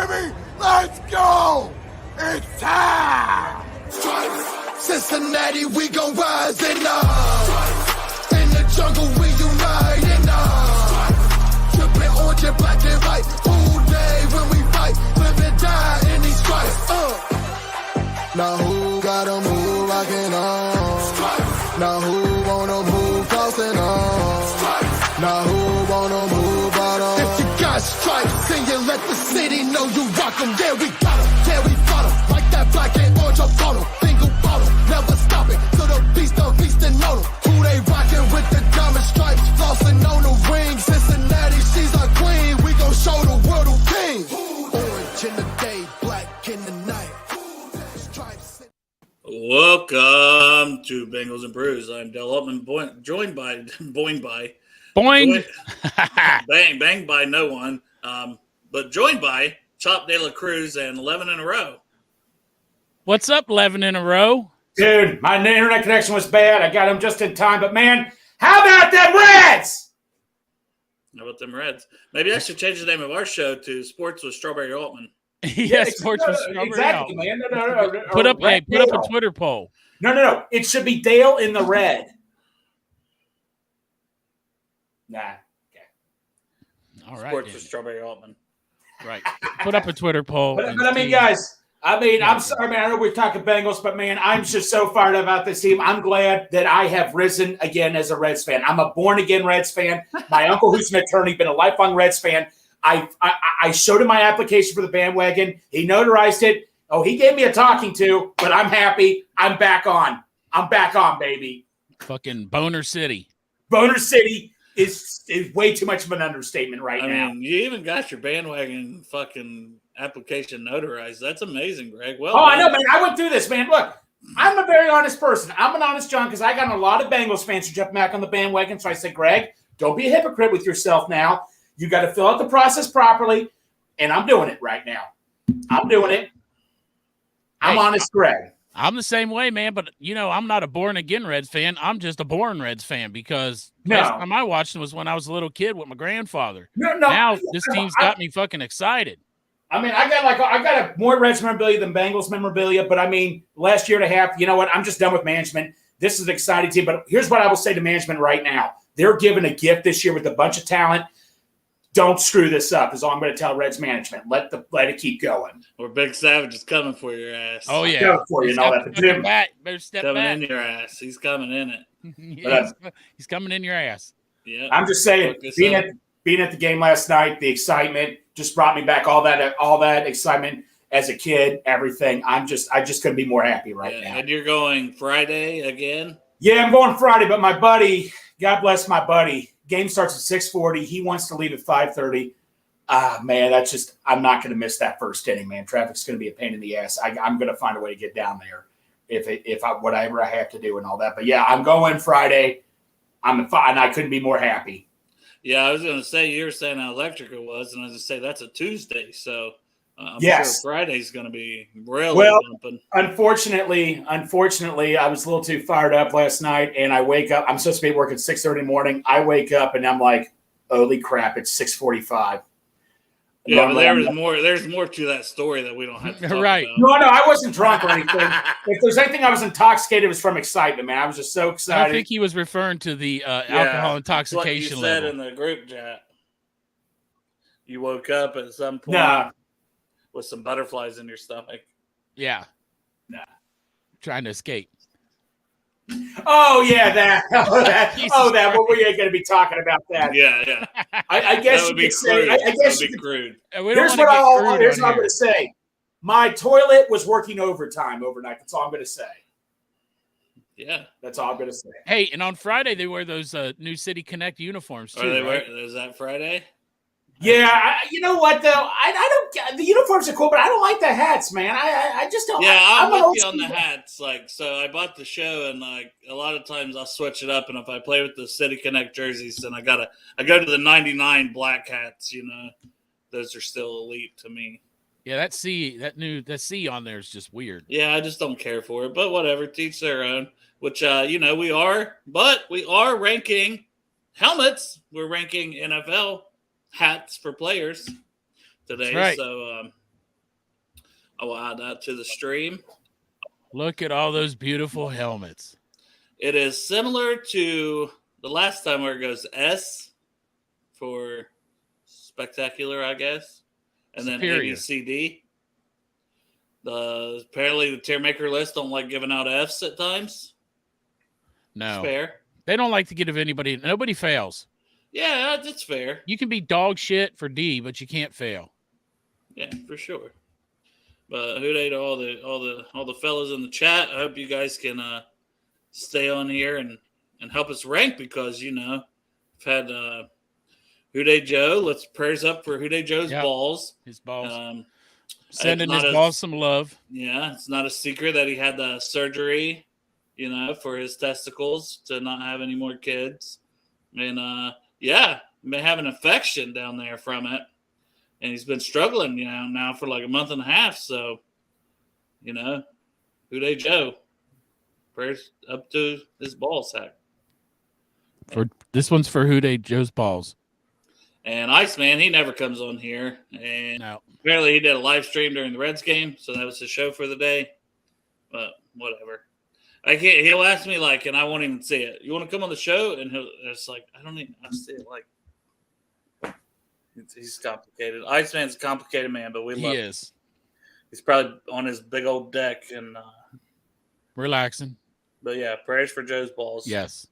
baby! Let's go! It's time! Cincinnati, we gon' rise and up. In the jungle, we unite and up. Trippin' orange and black and white. All day when we fight, live and die in these stripes. Now who gotta move rockin' on? Now who wanna move crossing on? Now who wanna move out on? If you got stripes, then you let the city know you rock 'em. Yeah, we got 'em. Yeah, we fought 'em. Like that black and orange on bottle. Single bottle. Never stop it. So the beast and know them. Who they rockin' with the diamond stripes? Flossin' on the ring. Cincinnati, she's our queen. We gon' show the world who king. Orange in the day, black in the night. Welcome to Bengals and Brews. I'm Dale Upman, joined by Boing. banged by no one, but joined by Chop De La Cruz and 11 in a row. What's up, 11 in a row? Dude, my internet connection was bad. I got them just in time. But, man, how about them Reds? How about them Reds? Maybe I should change the name of our show to Sports with Strawberry Altman. Yes, Sports with Strawberry exactly, Altman. man. No. Put up a Twitter poll. No. It should be Dale in the red. Nah. Okay. All right. Sports with Strawberry Altman. Right. Put up a Twitter poll. But I mean, guys, I'm sorry, man. I know we're talking Bengals, but, man, I'm just so fired up about this team. I'm glad that I have risen again as a Reds fan. I'm a born-again Reds fan. My uncle, who's an attorney, been a lifelong Reds fan. I showed him my application for the bandwagon. He notarized it. Oh, he gave me a talking to, but I'm happy. I'm back on. I'm back on, baby. Fucking Boner City. Boner City is way too much of an understatement right now. I mean, you even got your bandwagon fucking application notarized. That's amazing, Greg. Well, I know, man. I went through this, man. Look, I'm a very honest person. I'm an honest John because I got a lot of Bengals fans who jumped back on the bandwagon. So I said, Greg, don't be a hypocrite with yourself now. You got to fill out the process properly, and I'm doing it right now. I'm doing it. I'm honest, Greg. I'm the same way, man, but, I'm not a born-again Reds fan. I'm just a born Reds fan because No. last time I watched them was when I was a little kid with my grandfather. No. Now this team's got me fucking excited. I mean, I got more Reds memorabilia than Bengals memorabilia, but I mean, last year and a half, you know what? I'm just done with management. This is an exciting team, but here's what I will say to management right now. They're given a gift this year with a bunch of talent. Don't screw this up is all I'm going to tell Reds management. Let it keep going. Or Big Savage is coming for your ass. Oh, yeah. Coming for you and all that. Better step coming back. in your ass. He's coming in it. He's coming in your ass. Yeah. I'm just saying, being at the game last night, the excitement just brought me back. All that excitement as a kid, everything. I just couldn't be more happy now. And you're going Friday again? Yeah, I'm going Friday, but my buddy, God bless my buddy. Game starts at 6:40. He wants to leave at 5:30. Man, I'm not going to miss that first inning, man. Traffic's going to be a pain in the ass. I'm going to find a way to get down there whatever I have to do and all that. But yeah, I'm going Friday. And I couldn't be more happy. Yeah, I was going to say, you were saying how electric it was, and I was going to say that's a Tuesday, so I'm yes. sure Friday's going to be really bumping. Unfortunately, I was a little too fired up last night, and I wake up. I'm supposed to be working at 6:30 in the morning. I wake up, and I'm like, holy crap, it's 6:45. Yeah, but there's more to that story that we don't have to talk Right. No, about. I wasn't drunk or anything. If there's anything I was intoxicated, it was from excitement, man. I was just so excited. I think he was referring to the alcohol intoxication what you said level. in the group chat. You woke up at some point with some butterflies in your stomach. Yeah. Nah. Trying to escape. Oh, yeah, that. Well, we ain't going to be talking about that. Yeah. I guess that you would be could say. crude. I guess that you would be could, crude. here's what I'm going to say. My toilet was working overtime overnight. That's all I'm going to say. Yeah. That's all I'm going to say. Hey, and on Friday they wear those New City Connect uniforms too. Is that Friday? Yeah, you know what though? I don't. The uniforms are cool, but I don't like the hats, man. I just don't. Yeah, I'm with you on the guy. hats. So I bought the show, and a lot of times I'll switch it up. And if I play with the City Connect jerseys, then I go to the 99 black hats. Those are still elite to me. Yeah, that C on there is just weird. Yeah, I just don't care for it. But whatever, teach their own. Which we are, but we are ranking helmets. We're ranking NFL hats for players today. That's right. So I will add that to the stream. Look at all those beautiful helmets. It is similar to the last time where it goes S for spectacular, I guess, and Superior. then ABCD. Apparently the tier maker list don't like giving out Fs at times. No. It's fair. They don't like to give anybody. Nobody fails. Yeah, that's fair. You can be dog shit for D, but you can't fail. Yeah, for sure. But who they to all the fellas in the chat. I hope you guys can stay on here and help us rank because we've had Houday Joe. Let's prayers up for Houday Joe's balls. His balls. Sending his balls some love. Yeah, it's not a secret that he had the surgery, for his testicles to not have any more kids. And may have an infection down there from it. And he's been struggling, now for like a month and a half. So, Houday Joe, prayers up to his ball sack. This one's for Houday Joe's balls. And Iceman, he never comes on here. And apparently he did a live stream during the Reds game. So that was his show for the day. But whatever. He'll ask me and I won't even see it. You want to come on the show? And it's like, I see it. He's complicated. Iceman's a complicated man, but we love him. He is. He's probably on his big old deck and relaxing. But yeah, prayers for Joe's balls. Yes.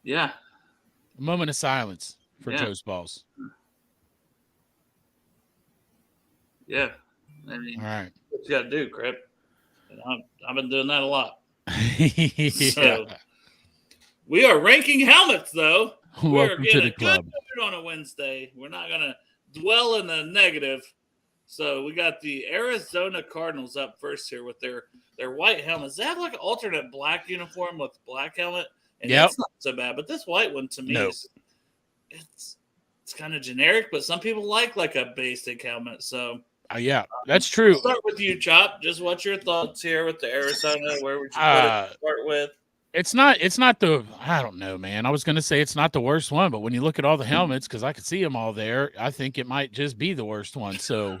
Yeah. A moment of silence for Joe's balls. Yeah. I mean, all right. What you got to do, Crip? I've been doing that a lot. Yeah. So, we are ranking helmets, though. Welcome to the club. On a Wednesday. We're not going to dwell in the negative. So we got the Arizona Cardinals up first here with their white helmets. They have like an alternate black uniform with black helmet. And that's not so bad. But this white one to me it's kind of generic, but some people like a basic helmet. So yeah, that's true. I'll start with you, Chop. Just what's your thoughts here with the Arizona? Where would you start with? It's not the, I don't know, man. I was going to say it's not the worst one, but when you look at all the helmets, because I could see them all there, I think it might just be the worst one. So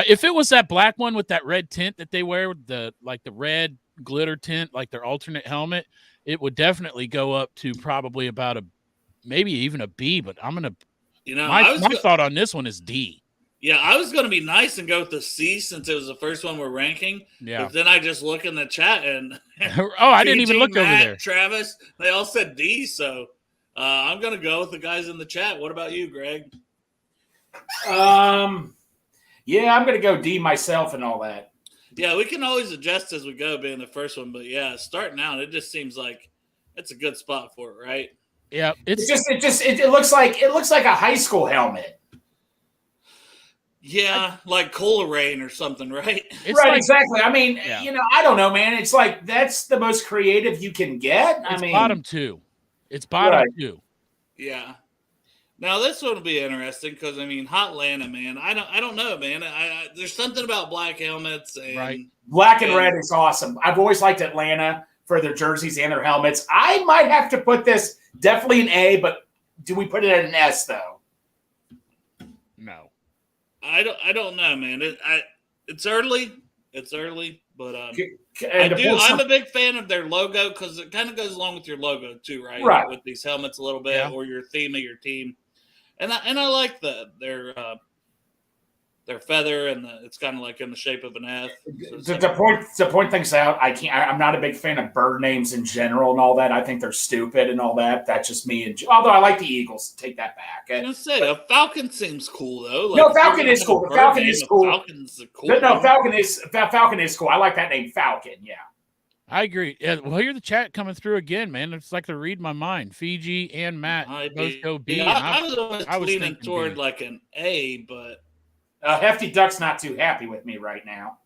if it was that black one with that red tint that they wear, the red glitter tint, like their alternate helmet, it would definitely go up to probably about maybe even a B, but I'm going to, my thought on this one is D. Yeah, I was going to be nice and go with the C since it was the first one we're ranking. Yeah. But then I just look in the chat and I didn't even look over there. Travis, they all said D. So I'm going to go with the guys in the chat. What about you, Greg? Yeah, I'm going to go D myself and all that. Yeah, we can always adjust as we go, being the first one. But yeah, starting out, it just seems like it's a good spot for it, right? Yeah, it looks like a high school helmet. Yeah, like Cola Rain or something, right? Exactly. I mean, I don't know, man. It's like that's the most creative you can get. It's bottom two. It's bottom two. Yeah. Now this one will be interesting because Hot Atlanta, man. I don't know, man. There's something about black helmets and black and red is awesome. I've always liked Atlanta for their jerseys and their helmets. I might have to put this definitely an A, but do we put it at an S though? No. I don't know, man. It's early. But I'm a big fan of their logo because it kind of goes along with your logo too, right? Right. With these helmets a little bit or your theme of your team, and I like their feather and it's kind of like in the shape of an F. So to point things out, I'm not a big fan of bird names in general and all that. I think they're stupid and all that. That's just me. Although I like the Eagles, take that back. I was gonna say a falcon seems cool though. No, falcon is cool. The falcon is cool. Falcon's a cool. No, falcon is cool. I like that name, Falcon. Yeah. I agree. Well, hear the chat coming through again, man. It's like they're reading my mind. Fiji and Matt both go B. I was leaning toward like an A, but. Hefty Duck's not too happy with me right now.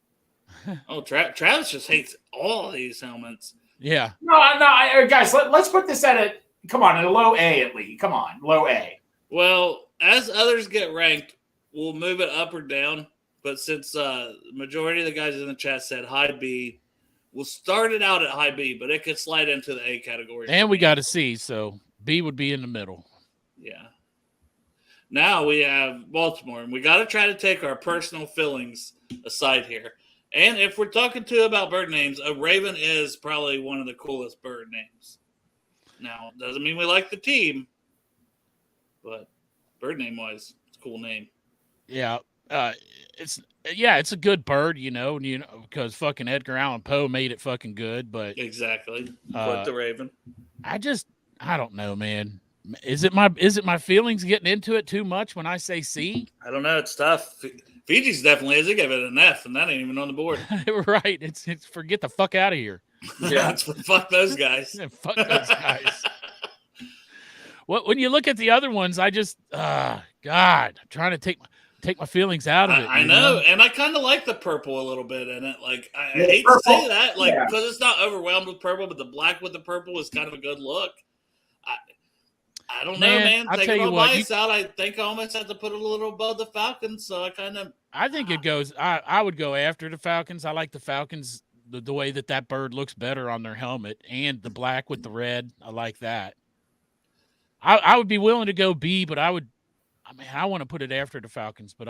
Oh, Travis just hates all these helmets. Yeah. No, guys, let's put this at a low A at least. Come on, low A. Well, as others get ranked, we'll move it up or down. But since the majority of the guys in the chat said high B, we'll start it out at high B, but it could slide into the A category. And we got a C, so B would be in the middle. Yeah. Now we have Baltimore, and we got to try to take our personal feelings aside here. And if we're talking about bird names, a raven is probably one of the coolest bird names. Now, doesn't mean we like the team, but bird name wise, it's a cool name. Yeah. It's a good bird, because fucking Edgar Allan Poe made it fucking good, but Exactly. Quote the raven. I don't know, man. Is it my feelings getting into it too much when I say C? I don't know. It's tough. Fiji's definitely is. They gave it an F, and that ain't even on the board. Right. It's forget the fuck out of here. Yeah, fuck those guys. Yeah, fuck those guys. When you look at the other ones, I just God, I'm trying to take my feelings out of it. I know, and I kind of like the purple a little bit in it. Like I hate purple. to say that, because it's not overwhelmed with purple, but the black with the purple is kind of a good look. I don't know, man. I'll Taking tell you my what, bias out, I think I almost have to put it a little above the Falcons. So I think it goes. I would go after the Falcons. I like the Falcons the way that bird looks better on their helmet, and the black with the red. I like that. I would be willing to go B, but I want to put it after the Falcons, but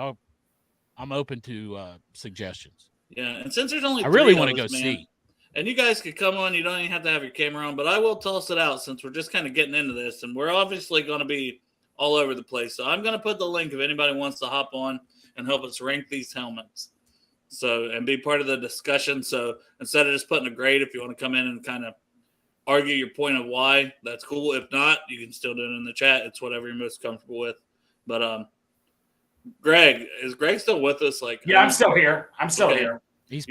I'm open to suggestions. Yeah, and since there's only I really want to go C. And you guys could come on. You don't even have to have your camera on, but I will toss it out since we're just kind of getting into this, and we're obviously going to be all over the place. So I'm going to put the link if anybody wants to hop on and help us rank these helmets. So, and be part of the discussion. So instead of just putting a grade, if you want to come in and kind of argue your point of why, that's cool. If not, you can still do it in the chat. It's whatever you're most comfortable with. But Greg, is Greg still with us? I'm still here. I'm still here. He's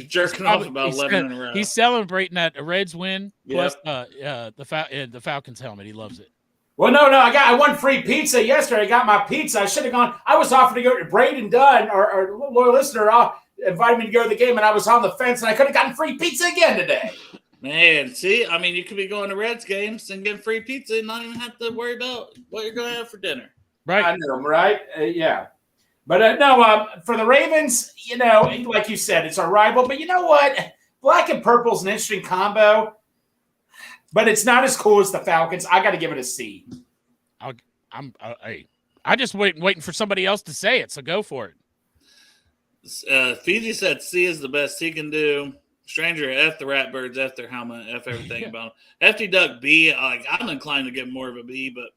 jerking off about 11 in a row. He's celebrating that Reds win plus Yep. the Falcons helmet. He loves it. Well, no, I won free pizza yesterday. I got my pizza. I should have gone. I was offered to go to Braden Dunn, or loyal listener, invited me to go to the game, and I was on the fence, and I could have gotten free pizza again today. Man, see, I mean, you could be going to Reds games and getting free pizza and not even have to worry about what you're going to have for dinner. Right. I know, right? Yeah. But no, for the Ravens, like you said, it's our rival. But you know what? Black and purple is an interesting combo, but it's not as cool as the Falcons. I got to give it a C. I just waiting for somebody else to say it, so go for it. Fiji said C is the best he can do. Stranger, F the Ratbirds, F their helmet, F everything about them. Hefty Duck B, I'm inclined to give more of a B, but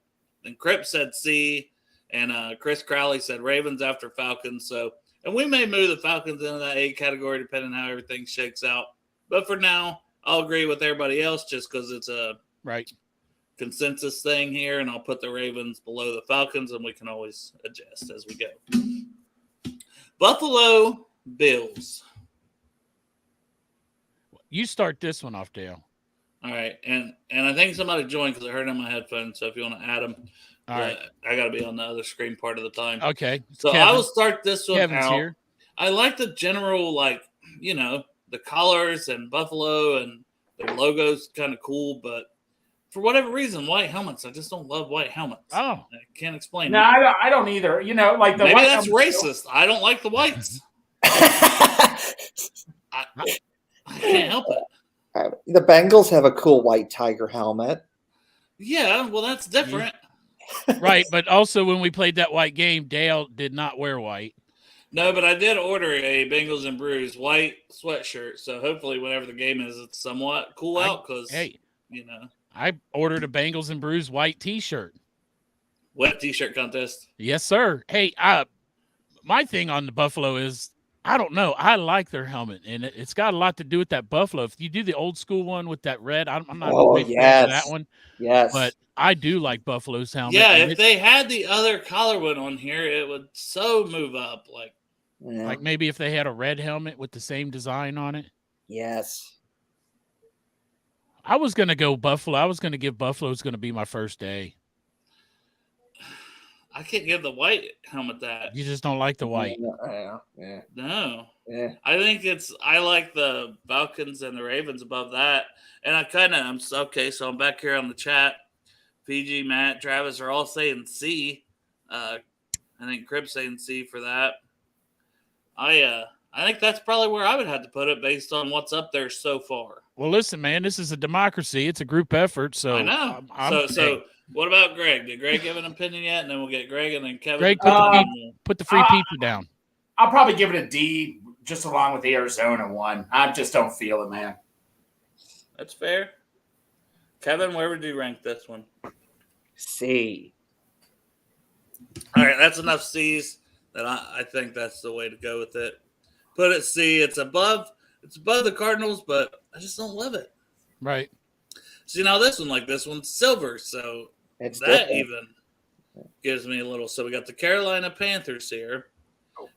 then Crip said C. And Chris Crowley said Ravens after Falcons. So, and we may move the Falcons into that A category depending on how everything shakes out. But for now, I'll agree with everybody else just because it's a consensus thing here. And I'll put the Ravens below the Falcons, and we can always adjust as we go. Buffalo Bills. You start this one off, Dale. All right. And I think somebody joined because I heard it on my headphones. So if you want to add them. All right. I got to be on the other screen part of the time. Okay. So Kevin. I will start this one Kevin's out. here. I like the general, the colors and Buffalo and their logo's kind of cool, but for whatever reason, white helmets. I just don't love white helmets. Oh. I can't explain. No, I don't either. Like the maybe white that's helmets. racist. I don't like the whites. I can't help it. The Bengals have a cool white tiger helmet. Yeah, well, that's different. Right, but also when we played that white game, Dale did not wear white. No, but I did order a Bengals and Brews white sweatshirt, so hopefully whenever the game is, it's somewhat cool out because, I ordered a Bengals and Brews white T-shirt. Wet T-shirt contest. Yes, sir. Hey, my thing on the Buffalo is, I don't know. I like their helmet, and it's got a lot to do with that Buffalo. If you do the old school one with that red, I'm not a big fan of that one. Yes. But I do like Buffalo's helmet. Yeah, if they had the other collar one on here, it would so move up. Like maybe if they had a red helmet with the same design on it. Yes. I was going to go Buffalo. I was going to give Buffalo's going to be my first day. I can't give the white helmet that. You just don't like the white. Yeah. No. Yeah. I think I like the Falcons and the Ravens above that. And I'm okay, so I'm back here on the chat. Fiji, Matt, Travis are all saying C. I think Crib's saying C for that. I think that's probably where I would have to put it based on what's up there so far. Well, listen, man, this is a democracy. It's a group effort. So I know. So What about Greg? Did Greg give an opinion yet? And then we'll get Greg and then Kevin. Greg, put the free pizza down. I'll probably give it a D, just along with the Arizona one. I just don't feel it, man. That's fair. Kevin, where would you rank this one? C. All right, that's enough C's. That I think that's the way to go with it. Put it C. It's above the Cardinals, but I just don't love it. Right. See, now this one's silver, so It's that different. even gives me a little. So we got the Carolina Panthers here,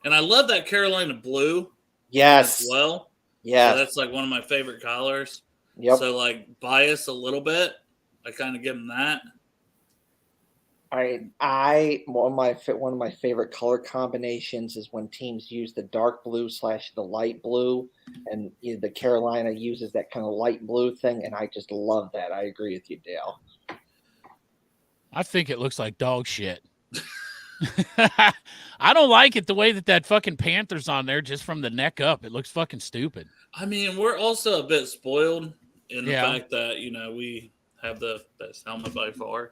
and I love that Carolina blue Yes. as well. Yes. So that's like one of my favorite colors. Yep. So like bias a little bit. I kind of give them that. One of my favorite color combinations is when teams use the dark blue / the light blue, and the Carolina uses that kind of light blue thing, and I just love that. I agree with you, Dale. I think it looks like dog shit. I don't like it the way that fucking Panther's on there just from the neck up. It looks fucking stupid. I mean, we're also a bit spoiled in the fact that, we have the best helmet by far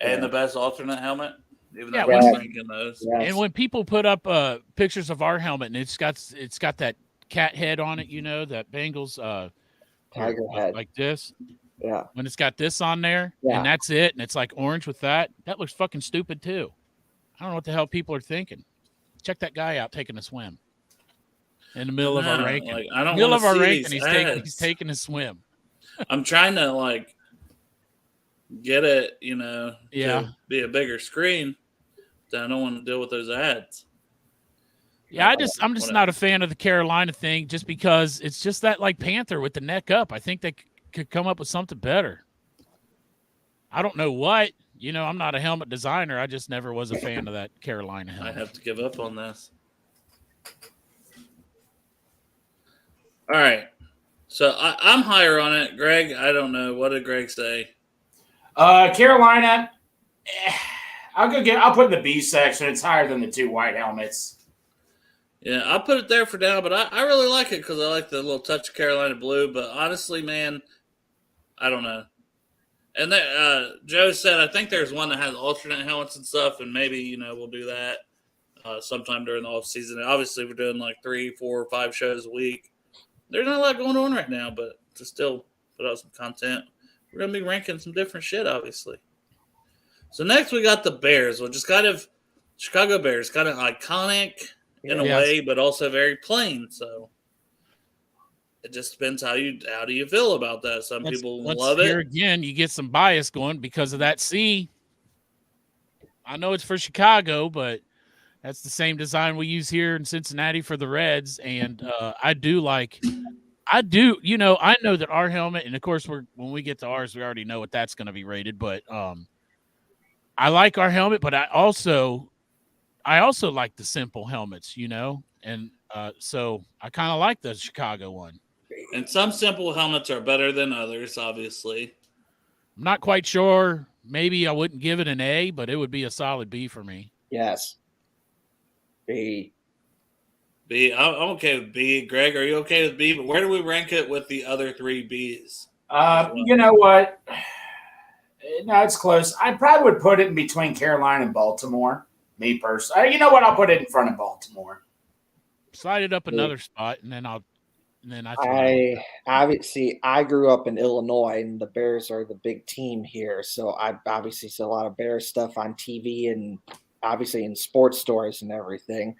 and the best alternate helmet, even though we're ranking those. Yes. And when people put up pictures of our helmet and it's got that cat head on it, that Bengals Tiger head like this. Yeah. When it's got this on there and that's it, and it's like orange with that looks fucking stupid too. I don't know what the hell people are thinking. Check that guy out taking a swim in the middle of our ranking. Like, I don't middle want of our to see ranking, these he's taking a swim. I'm trying to get it, to be a bigger screen. But I don't want to deal with those ads. Yeah, I'm just not a fan of the Carolina thing just because it's just that like Panther with the neck up. I think they could come up with something better. I don't know what. I'm not a helmet designer. I just never was a fan of that Carolina helmet. I have to give up on this. All right. So I'm higher on it. Greg, I don't know. What did Greg say? Carolina, I'll put in the B section. It's higher than the two white helmets. Yeah, I'll put it there for now, but I really like it because I like the little touch of Carolina blue. But honestly, man, I don't know. And Joe said, I think there's one that has alternate helmets and stuff, and maybe, we'll do that sometime during the off season. And obviously, we're doing like 3, 4, 5 shows a week. There's not a lot going on right now, but to still put out some content, we're going to be ranking some different shit, obviously. So next we got the Bears, which is kind of Chicago Bears, kind of iconic in a way, but also very plain. So it just depends how do you feel about that. Some people love it. Here again, you get some bias going because of that C. I know it's for Chicago, but that's the same design we use here in Cincinnati for the Reds. And I know that our helmet, and of course when we get to ours, we already know what that's going to be rated, but I like our helmet, but I also like the simple helmets, and so I kind of like the Chicago one. And some simple helmets are better than others, obviously. I'm not quite sure. Maybe I wouldn't give it an A, but it would be a solid B for me. Yes. B. I'm okay with B. Greg, are you okay with B? But where do we rank it with the other 3 Bs? You know what? No, it's close. I probably would put it in between Carolina and Baltimore. Me personally. You know what? I'll put it in front of Baltimore. Slide it up another spot, and then I obviously I grew up in Illinois, and the Bears are the big team here. So I obviously see a lot of Bears stuff on TV and obviously in sports stores and everything.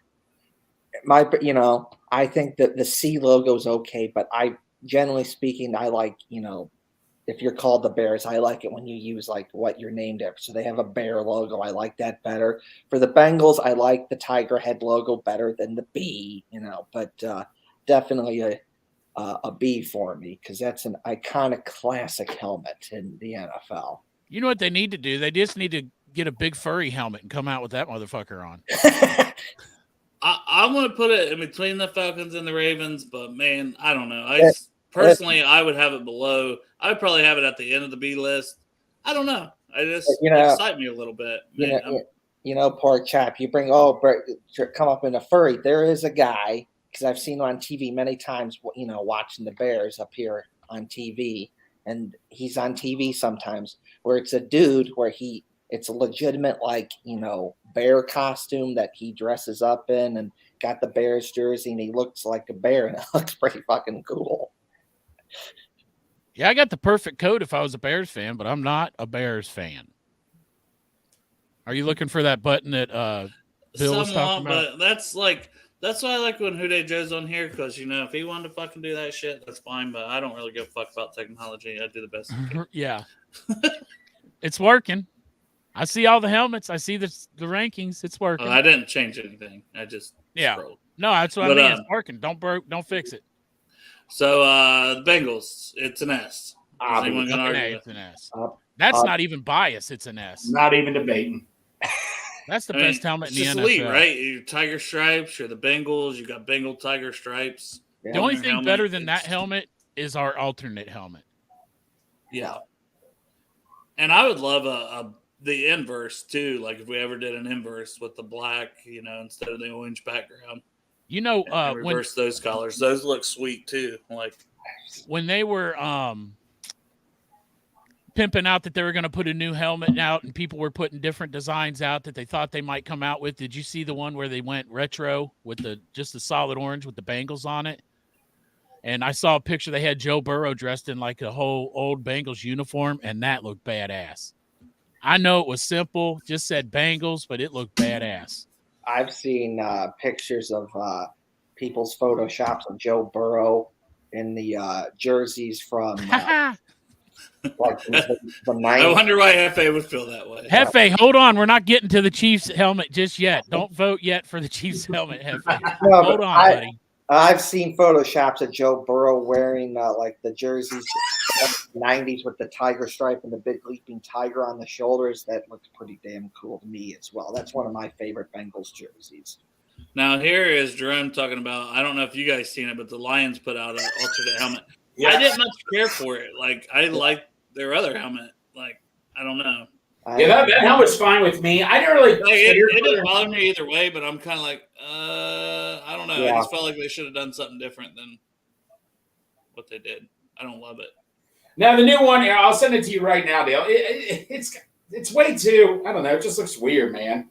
I think that the C logo is okay, but generally speaking, I like, if you're called the Bears, I like it when you use like what you're named after. So they have a bear logo. I like that better. For the Bengals, I like the tiger head logo better than the B, but definitely a B for me because that's an iconic classic helmet in the NFL. You know what they need to do? They just need to get a big furry helmet and come out with that motherfucker on. I want to put it in between the Falcons and the Ravens, but man, I don't know. Personally, I would have it below. I would probably have it at the end of the B list. I don't know. It excite me a little bit. Pork chop. You bring come up in a furry. There is a guy because I've seen him on TV many times. Watching the Bears up here on TV, and he's on TV sometimes where it's a dude where it's a legitimate like bear costume that he dresses up in and got the Bears jersey and he looks like a bear and it looks pretty fucking cool. Yeah, I got the perfect coat if I was a Bears fan, but I'm not a Bears fan. Are you looking for that button that Bill was talking about? But that's why I like when Houday Joe's on here, because if he wanted to fucking do that shit, that's fine. But I don't really give a fuck about technology. I do the best I can. Yeah, it's working. I see all the helmets. I see the rankings. It's working. I didn't change anything. I just scrolled. No, that's what I mean. It's working. Don't fix it. So the Bengals, it's an S. Is anyone gonna argue? It's an S. That's not even bias. It's an S. Not even debating. That's the best helmet in the NFL. Elite, right? You're tiger stripes. You're the Bengals. You got Bengal tiger stripes. Yeah. The only thing better than that helmet is our alternate helmet. Yeah. And I would love the inverse too. Like if we ever did an inverse with the black, instead of the orange background. Reverse those colors. Those look sweet too. Like when they were pimping out that they were going to put a new helmet out and people were putting different designs out that they thought they might come out with. Did you see the one where they went retro with just the solid orange with the Bengals on it? And I saw a picture. They had Joe Burrow dressed in like a whole old Bengals uniform, and that looked badass. I know it was simple, just said Bengals, but it looked badass. I've seen pictures of people's photoshops of Joe Burrow in the jerseys from like the 90s. I wonder why Hefe would feel that way. Hefe, hold on. We're not getting to the Chiefs helmet just yet. Don't vote yet for the Chiefs helmet, Hefe. Hold on, buddy. I've seen photoshops of Joe Burrow wearing like the jerseys of the 90s with the tiger stripe and the big leaping tiger on the shoulders. That looks pretty damn cool to me as well. That's one of my favorite Bengals jerseys. Now, here is Jerome talking about, I don't know if you guys seen it, but the Lions put out an alternate helmet. Yeah. I didn't much care for it. Like, I liked their other helmet. Like, I don't know. Yeah, that helmet's fine with me. I didn't really. It didn't bother me either way, but I'm kind of like, I don't know. Yeah. I just felt like they should have done something different than what they did. I don't love it. Now the new one, I'll send it to you right now, Dale. It's way too. I don't know. It just looks weird, man.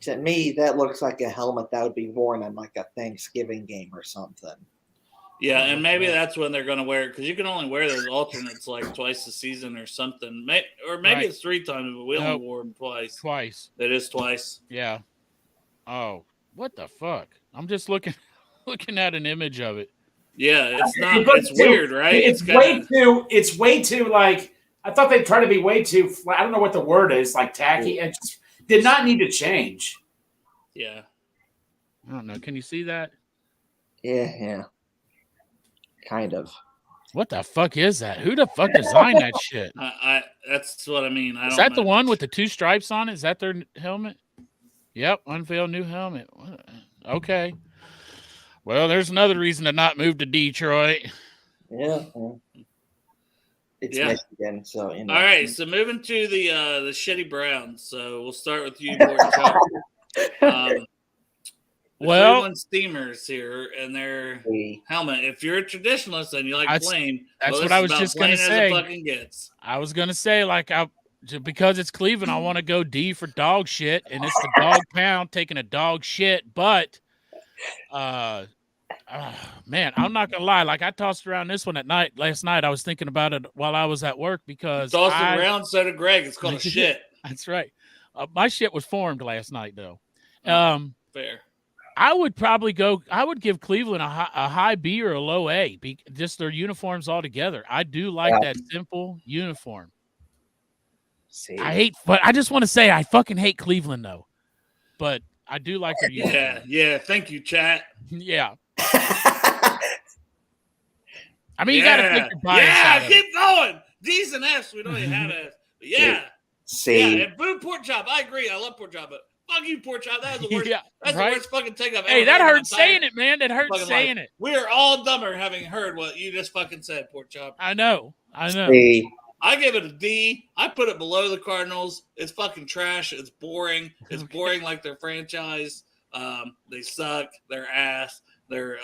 To me, that looks like a helmet that would be worn on like a Thanksgiving game or something. Yeah, and maybe that's when they're going to wear it, because you can only wear those alternates like twice a season or something. Or maybe it's 3 times, but we only wore them twice. Twice. It is twice. Yeah. Oh, what the fuck? I'm just looking at an image of it. Yeah, it's not. It's weird, right? It's way too like. I thought they'd try to be way too. I don't know what the word is, like tacky. It just did not need to change. Yeah. I don't know. Can you see that? Yeah. Kind of. What the fuck is that? Who the fuck designed that shit? That's what I mean. Is that the one with the 2 stripes on it? Is that their helmet? Yep, unveiled new helmet. Okay. Well, there's another reason to not move to Detroit. Yeah. It's Michigan, so All right, so moving to the shitty Browns. So we'll start with you, Chuck. Cleveland Steamers here and their helmet. If you're a traditionalist and you like plain, that's what I was just going to say. Fucking gets. I was going to say, because it's Cleveland, I want to go D for dog shit, and it's the dog pound taking a dog shit. But, man, I'm not gonna lie. Like I tossed around this one last night. I was thinking about it while I was at work because tossed it around. So did Greg. It's called a shit. That's right. My shit was formed last night, though. Fair. I would probably go. I would give Cleveland a high B or a low A. Just their uniforms all together. I do like that simple uniform. But I just want to say I fucking hate Cleveland though. But I do like their uniform. Yeah. Thank you, chat. Yeah. I mean, you got to take your bias out of keep going. D's and F's. We don't even have F's. Yeah. And boo pork chop. I agree. I love pork chop, but fuck you, pork chop. That was the worst. That's the worst fucking take I've ever heard. Hey, that hurts saying it, man. That hurts saying it. We are all dumber having heard what you just fucking said, pork chop. I know. I give it a D. I put it below the Cardinals. It's fucking trash. It's boring. It's boring like their franchise. They suck. They're ass. Their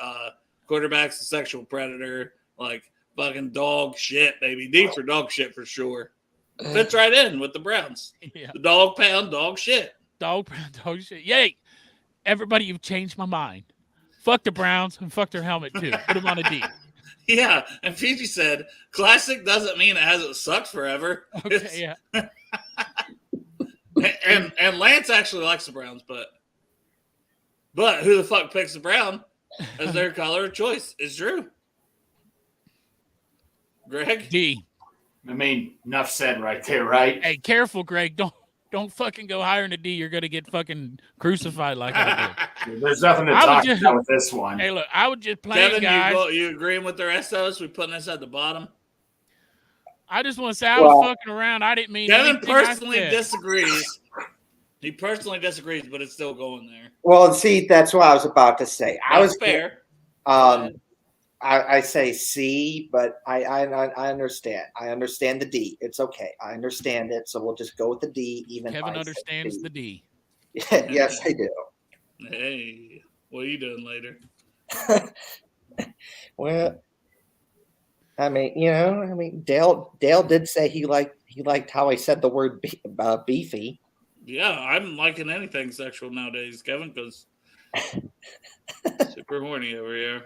quarterback's a sexual predator. Like fucking dog shit, baby. D for dog shit for sure. Fits right in with the Browns. Yeah. The dog pound, dog shit. Dog shit. Yay. Everybody, you've changed my mind. Fuck the Browns and fuck their helmet too. Put them on a D. Yeah, and Fiji said, classic doesn't mean it hasn't sucked forever. Okay, yeah. And Lance actually likes the Browns, but who the fuck picks the Brown as their color of choice? It's Drew. Greg? D. I mean, enough said right there, right? Hey, careful, Greg. Don't fucking go higher than a D. You're gonna get fucking crucified like I did. There's nothing to talk about with this one. Hey, look, I would just play, Kevin, guys. you agreeing with the rest of us? We putting this at the bottom. I just want to say I was fucking around. I didn't mean Kevin anything personally I said. disagrees. He personally disagrees, but it's still going there. Well, see, that's what I was about to say. I was fair. I say C, but I understand. I understand the D. It's okay. I understand it. So we'll just go with the D. Even Kevin understands the D. Yes, I do. Hey, what are you doing later? Well, I mean, Dale did say he liked how I said the word beefy. Yeah, I'm liking anything sexual nowadays, Kevin, because super horny over here.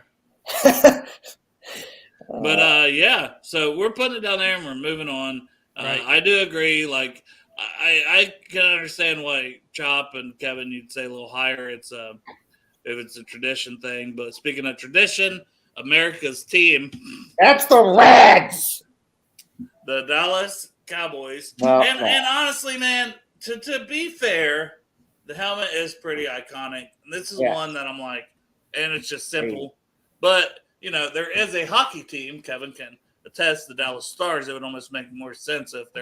But yeah, so we're putting it down there and we're moving on. Right. I do agree. Like, I can understand why Chop and Kevin, you'd say a little higher. It's if it's a tradition thing. But speaking of tradition, America's team, that's the Reds, the Dallas Cowboys. Well, and honestly, man, to be fair, the helmet is pretty iconic. And this is one that I'm like, and it's just simple. But, you know, there is a hockey team, Kevin can attest, the Dallas Stars. It would almost make more sense if they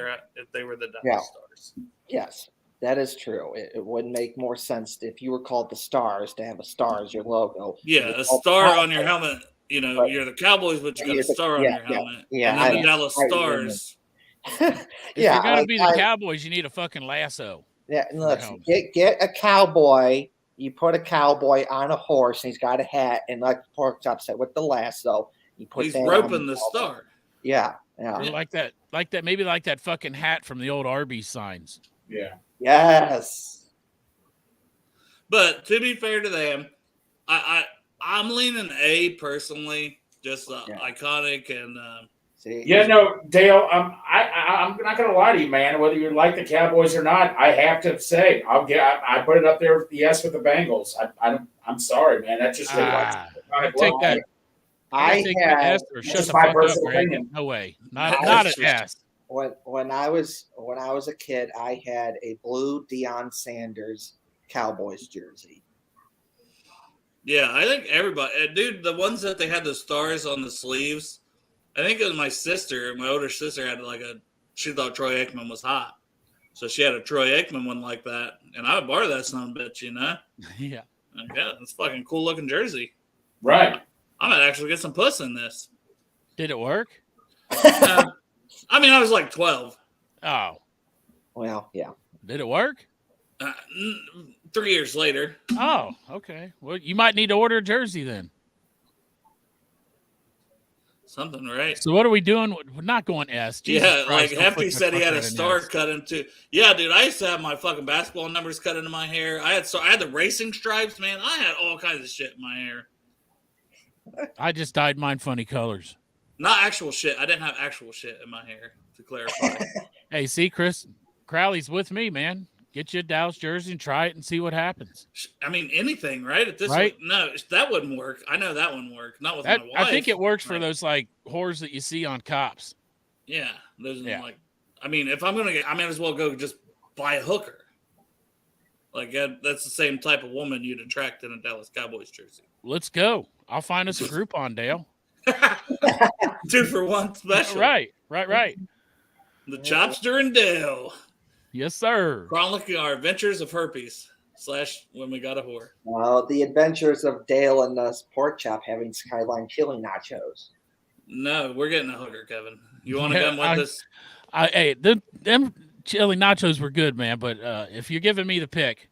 were the Dallas Stars. Yes, that is true. It would make more sense if you were called the Stars to have a star as your logo. Yeah, a star on your helmet. You know, you're the Cowboys, but you got a star on your helmet. Yeah, and then the Dallas Stars. If you're going to be the Cowboys, you need a fucking lasso. Yeah, look, get a cowboy. You put a cowboy on a horse, and he's got a hat, and like the pork chop said, with the lasso, you put he's roping the star. Yeah. Or like that, maybe like that fucking hat from the old Arby's signs. Yeah. Yes. But to be fair to them, I'm leaning A personally, just iconic and. Yeah, no, Dale. I'm not going to lie to you, man. Whether you like the Cowboys or not, I have to say I put it up there with the Bengals. I'm sorry, man. That's just take that. I take that S or shut the fuck up, Greg. No way. Not an S. When I was a kid, I had a blue Deion Sanders Cowboys jersey. Yeah, I think everybody, dude, the ones that they had the stars on the sleeves. I think it was my older sister had she thought Troy Aikman was hot. So she had a Troy Aikman one like that. And I would borrow that son of a bitch, you know? Yeah. Yeah, it's a fucking cool looking jersey. Right. I might actually get some puss in this. Did it work? I mean, I was like 12. Oh. Well, yeah. Did it work? 3 years later. Oh, okay. Well, you might need to order a jersey then. Something, right? So what are we doing? We're not going S. Jesus Christ, like Hefty said he had a star cut into. Yeah, dude, I used to have my fucking basketball numbers cut into my hair. I had the racing stripes, man. I had all kinds of shit in my hair. I just dyed mine funny colors. Not actual shit. I didn't have actual shit in my hair, to clarify. Hey, see, Chris Crowley's with me, man. Get you a Dallas jersey and try it and see what happens. I mean, anything, right? At this point, no, that wouldn't work. I know that wouldn't work. Not with my wife. I think it works for those like whores that you see on Cops. Yeah, like. I mean, if I'm gonna I may as well go just buy a hooker. Like that's the same type of woman you'd attract in a Dallas Cowboys jersey. Let's go. I'll find us a Groupon, Dale. 2 for 1 special. Right. The Chopster and Dale. Yes, sir. Chronicling our adventures of herpes / when we got a whore. The adventures of Dale and the pork chop having Skyline chili nachos. No, we're getting a hooker, Kevin. You want to come with us? Hey, them chili nachos were good, man. But if you're giving me the pick,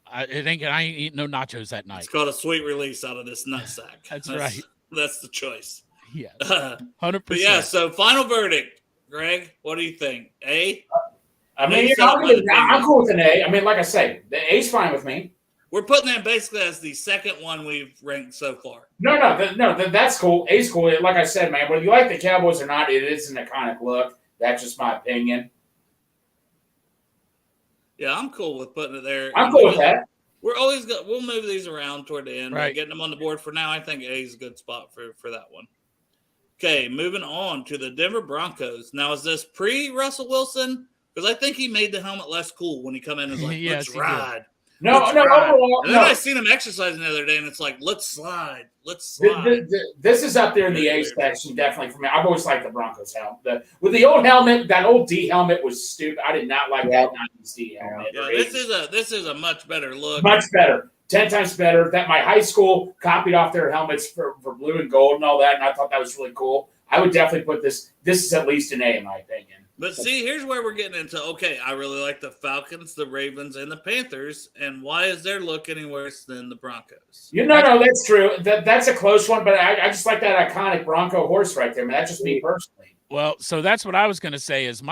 I ain't eating no nachos that night. It's called a sweet release out of this nutsack. That's right. That's the choice. Yeah, 100%. But yeah, so final verdict. Greg, what do you think? A? I know mean, you said it might have been I'm me. cool with an A. I mean, like I say, the A's fine with me. We're putting that basically as the second one we've ranked so far. That's cool. A's cool. Like I said, man, whether you like the Cowboys or not, it is an iconic look. That's just my opinion. Yeah, I'm cool with putting it there. I'm cool with that. We'll move these around toward the end. Right. Getting them on the board for now. I think A is a good spot for that one. Okay, moving on to the Denver Broncos. Now, is this pre-Russell Wilson? Because I think he made the helmet less cool when he come in as like, Yes, let's he ride. No, Let's no, ride. overall, And then no. I seen him exercising the other day, and it's like, let's slide. Let's slide. This is up there in the A section, definitely for me. I've always liked the Broncos helmet. With the old helmet, that old D helmet was stupid. I did not like that 90s D helmet. Yeah, this is a much better look. Much better. 10 times better. That my high school copied off their helmets for blue and gold and all that, and I thought that was really cool. I would definitely put this. This is at least an A in my opinion. But see, here's where we're getting into. Okay, I really like the Falcons, the Ravens, and the Panthers. And why is their look any worse than the Broncos? No, that's true. That's a close one, but I just like that iconic Bronco horse right there. Man, that's just me personally. Well, so that's what I was going to say is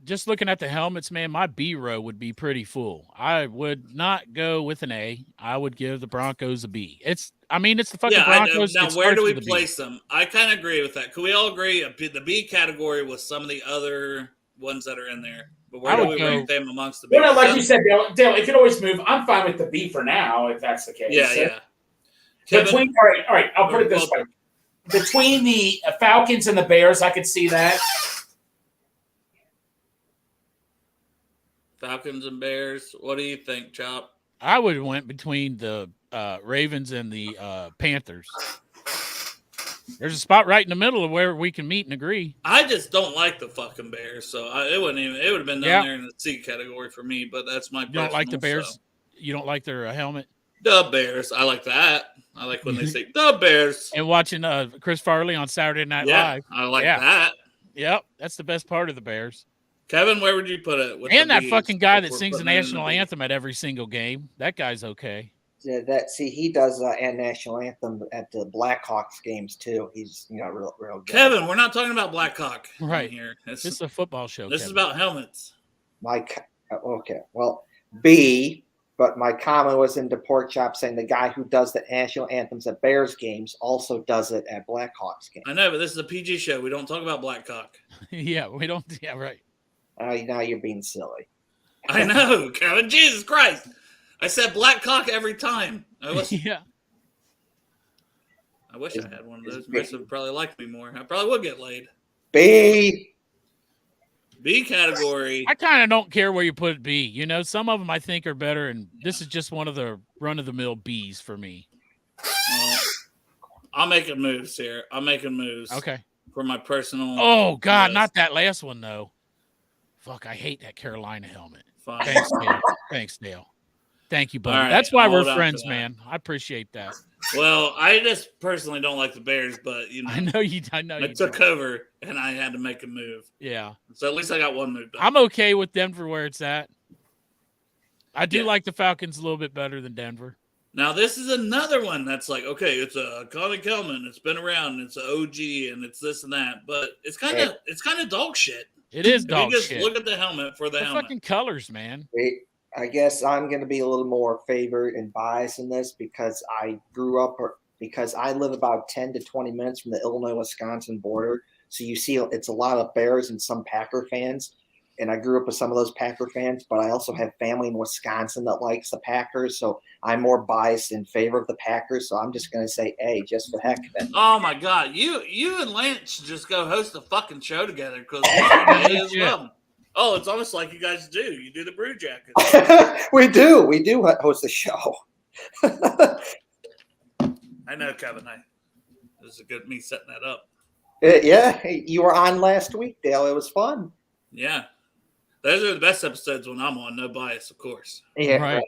just looking at the helmets, man, my B row would be pretty full. I would not go with an A. I would give the Broncos a B. It's the fucking Broncos. Now, where do we place them? I kind of agree with that. Could we all agree the B category with some of the other ones that are in there? But where do we rank them amongst the B? Well, like you said, Dale, it could always move. I'm fine with the B for now, if that's the case. Yeah. All right. I'll put it this way. Between the Falcons and the Bears, I could see that. Falcons and Bears. What do you think, Chop? I would have went between the Ravens and the Panthers. There's a spot right in the middle of where we can meet and agree. I just don't like the fucking Bears, so it would have been down there in the C category for me. But that's my. You don't like the Bears? So. You don't like their helmet? The Bears. I like that. I like when they say the Bears. And watching Chris Farley on Saturday Night Live. I like that. Yep, that's the best part of the Bears. Kevin, where would you put it? And that fucking guy that sings the national anthem at every single game. That guy's okay. Yeah, he does a national anthem at the Blackhawks games too. He's real good. Kevin, we're not talking about Blackhawk right here. This is a football show. This is about helmets. Okay, well, B. But my comment was into Pork Chop saying the guy who does the national anthems at Bears games also does it at Blackhawks games. I know, but this is a PG show. We don't talk about Blackhawk. Yeah, we don't. Yeah, right. Now you're being silly. I know, Kevin. Jesus Christ. I said Blackhawk every time. I wish I had one of those. Chris would probably like me more. I probably would get laid. B category. I kind of don't care where you put B. Some of them I think are better, and this is just one of the run-of-the-mill Bs for me. Well, I'm making moves here. Okay. For my personal. Oh, God, not that last one, though. Fuck, I hate that Carolina helmet. Fine. Thanks, Dale. Thank you, buddy. Right, that's why we're friends, man. I appreciate that. Well, I just personally don't like the Bears, but I know you. I took over, and I had to make a move. Yeah. So at least I got one move done. I'm okay with Denver where it's at. I do like the Falcons a little bit better than Denver. Now this is another one that's like, okay, it's a iconic helmet, it's been around, it's an OG, and it's this and that, but it's kind of dog shit. It is dog shit. Just look at the helmet for the helmet. Fucking colors, man. I guess I'm going to be a little more favored and biased in this because I live about 10 to 20 minutes from the Illinois-Wisconsin border. So you see it's a lot of Bears and some Packer fans. And I grew up with some of those Packer fans, but I also have family in Wisconsin that likes the Packers. So I'm more biased in favor of the Packers. So I'm just going to say A, just for heck of it. Oh, my God. You and Lance should just go host a fucking show together because A as well. Oh, it's almost like you guys do. You do the Brew Jackets. We do host a show. I know, Kevin. This is good me setting that up. Yeah, you were on last week, Dale. It was fun. Yeah. Those are the best episodes when I'm on. No bias, of course. Yeah, right.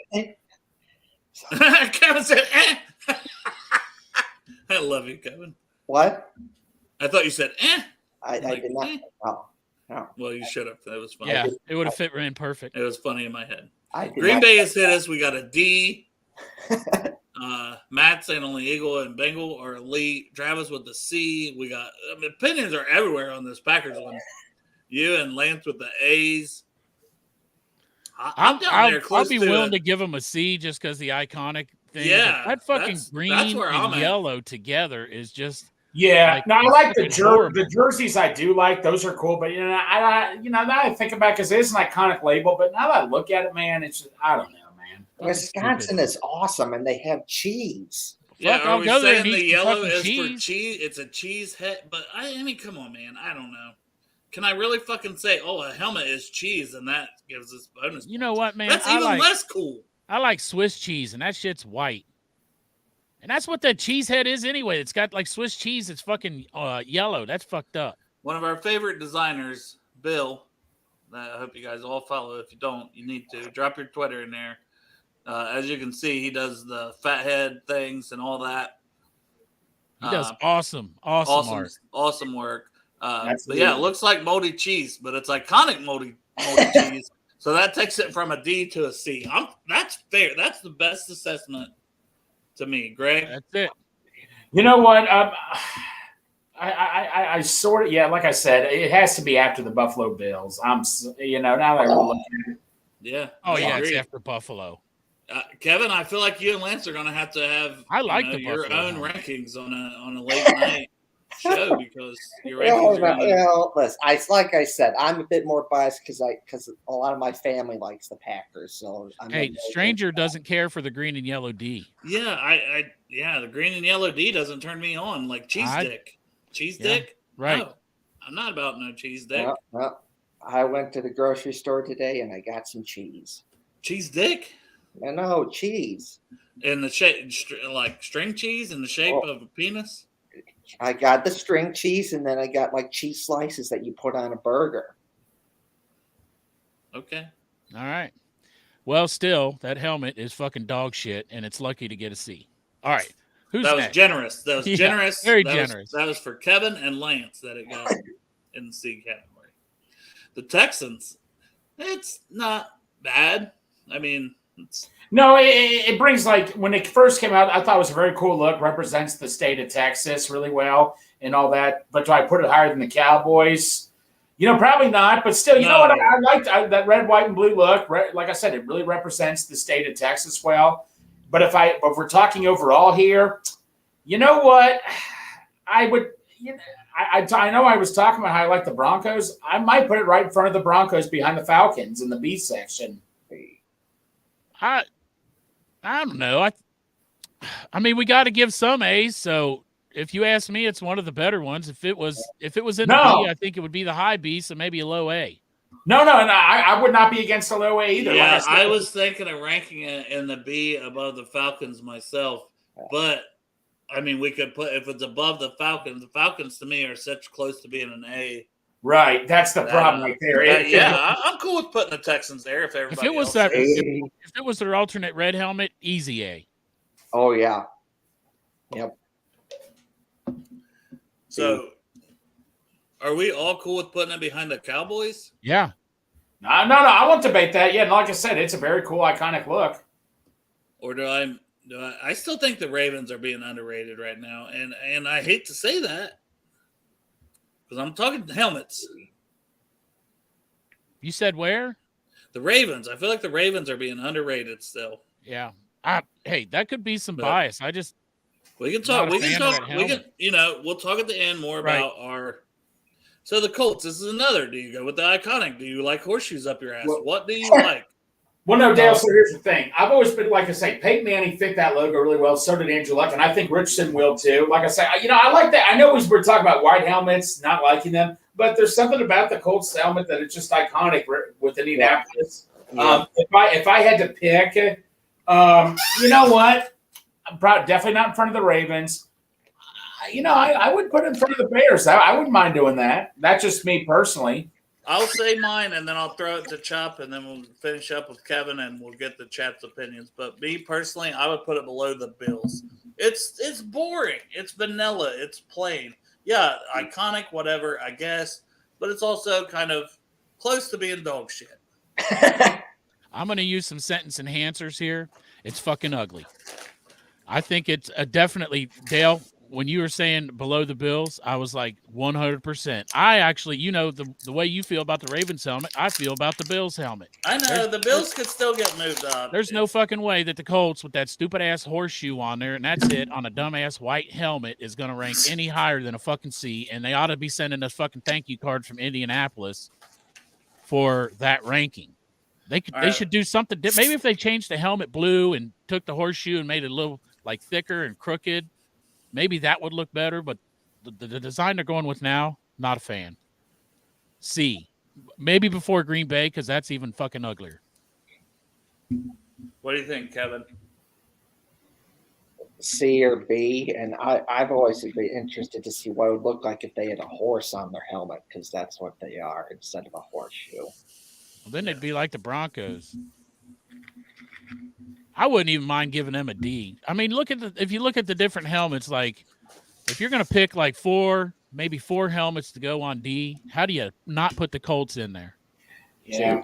Kevin said, eh. I love you, Kevin. What? I thought you said, eh. I did not. No. Well, you should have. That was funny. Yeah, it would have fit in perfect. It was funny in my head. Green Bay has hit us. We got a D. Matt saying only Eagle and Bengal are elite. Travis with the C. We got opinions are everywhere on this Packers one. You and Lance with the A's. I'm down there close I'll be to willing it. to give him a C just because the iconic thing. Yeah, but that fucking that's green where and I'm at. yellow together is just Yeah, no, I it's like the fucking horrible. jerseys. I do like those are cool, but I now that I think about because it is an iconic label. But now that I look at it, man, it's just, I don't know, man. Wisconsin is awesome, and they have cheese. Yeah, Fuck, are I'll we go there saying and eat the some yellow fucking is cheese. for cheese? It's a cheese head, but I mean, come on, man. I don't know. Can I really fucking say, oh, a helmet is cheese, and that gives us bonus? You know what, man? That's I even like, less cool. I like Swiss cheese, and that shit's white. And that's what that cheese head is anyway. It's got like Swiss cheese. It's fucking yellow. That's fucked up. One of our favorite designers, Bill. I hope you guys all follow. If you don't, you need to. Drop your Twitter in there. As you can see, he does the fat head things and all that. He does awesome art. Awesome work. But yeah, it looks like moldy cheese, but it's iconic moldy cheese. So that takes it from a D to a C. That's fair. That's the best assessment to me, Greg. That's it. You know what? I sort of, like I said, it has to be after the Buffalo Bills. Now that I look at it. Yeah. Oh yeah, agree. it's after Buffalo. Kevin, I feel like you and Lance are going to have I like your Buffalo own helmet. rankings on a late night show because your rankings Listen, like I said, I'm a bit more biased because a lot of my family likes the Packers. So Stranger doesn't care for the green and yellow D. Yeah, the green and yellow D doesn't turn me on like cheese dick. Cheese dick? Right. No, I'm not about no cheese dick. I went to the grocery store today and I got some cheese. Cheese dick? No, cheese. In the shape, like string cheese in the shape of a penis? I got the string cheese, and then I got like cheese slices that you put on a burger. Okay. All right. Well, still, that helmet is fucking dog shit, and it's lucky to get a C. All right. Who's that next? Was generous. That was generous. Very generous. That was for Kevin and Lance that it got in the C category. The Texans, it's not bad. I mean, no, it brings, like, when it first came out, I thought it was a very cool look. Represents the state of Texas really well and all that. But do I put it higher than the Cowboys? Probably not. But still, you know what? I liked that red, white, and blue look. Like I said, it really represents the state of Texas well. But if we're talking overall here, you know what? I would. I know I was talking about how I like the Broncos. I might put it right in front of the Broncos, behind the Falcons in the B section. I don't know. I mean, we got to give some A's. So if you ask me, it's one of the better ones. If it was in the B, I think it would be the high B, so maybe a low A. No, I would not be against a low A either. Yeah, like I was thinking of ranking it in the B above the Falcons myself, but I mean, we could put, if it's above the Falcons to me are such close to being an A. Right, that's the problem right there. I'm cool with putting the Texans there if everybody. If it was if it was their alternate red helmet, easy A. Oh yeah. Yep. So, are we all cool with putting it behind the Cowboys? Yeah. No, I won't debate that. Yeah, and like I said, it's a very cool, iconic look. Or do I still think the Ravens are being underrated right now, and I hate to say that. Because I'm talking helmets. You said where? The Ravens. I feel like the Ravens are being underrated still. Yeah. Hey, that could be some bias. We can talk. We'll talk at the end more about our. So the Colts. This is another. Do you go with the iconic? Do you like horseshoes up your ass? What do you like? Well, no, Dale, so here's the thing. I've always been, like I say, Peyton Manning fit that logo really well. So did Andrew Luck, and I think Richardson will too. Like I say, I like that. I know we're talking about white helmets, not liking them, but there's something about the Colts helmet that is just iconic with Indianapolis. Yeah. If I had to pick, you know what? I'm definitely not in front of the Ravens. I would put it in front of the Bears. I wouldn't mind doing that. That's just me personally. I'll say mine, and then I'll throw it to Chop, and then we'll finish up with Kevin, and we'll get the chat's opinions. But me personally, I would put it below the Bills. It's boring. It's vanilla. It's plain. Yeah, iconic, whatever, I guess. But it's also kind of close to being dog shit. I'm going to use some sentence enhancers here. It's fucking ugly. I think it's definitely, Dale, when you were saying below the Bills, I was like 100%. I actually, the way you feel about the Ravens helmet, I feel about the Bills helmet. I know the Bills could still get moved up. There's no fucking way that the Colts with that stupid ass horseshoe on there and that's it on a dumbass white helmet is going to rank any higher than a fucking C. And they ought to be sending us fucking thank you cards from Indianapolis for that ranking. They should do something. Maybe if they changed the helmet blue and took the horseshoe and made it a little like thicker and crooked, maybe that would look better. But the design they're going with now, not a fan. C. Maybe before Green Bay because that's even fucking uglier. What do you think, Kevin? C or B, and I've always been interested to see what it would look like if they had a horse on their helmet, because that's what they are instead of a horseshoe. Well, then they'd be like the Broncos. I wouldn't even mind giving them a D. I mean, if you look at the different helmets, like if you're going to pick like maybe four helmets to go on D, how do you not put the Colts in there? Yeah.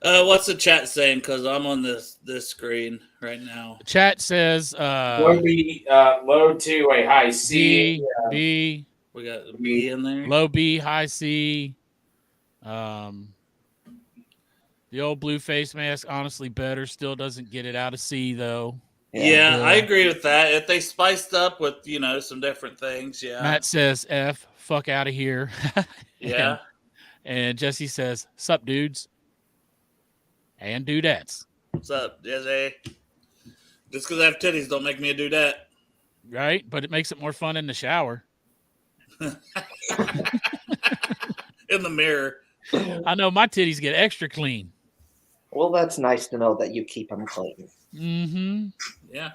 What's the chat saying? Because I'm on this screen right now. The chat says low B, low to a high C. B. We got a B in there. Low B, high C. The old blue face mask, honestly, better. Still doesn't get it out of C, though. Yeah, I agree with that. If they spiced up with, some different things, yeah. Matt says F, fuck out of here. Yeah. And Jesse says, sup, dudes. And dudettes. What's up, Jesse? Just because I have titties don't make me a dudette. Right? But it makes it more fun in the shower. In the mirror. I know my titties get extra clean. Well, that's nice to know that you keep them clean. Mm-hmm. Yeah.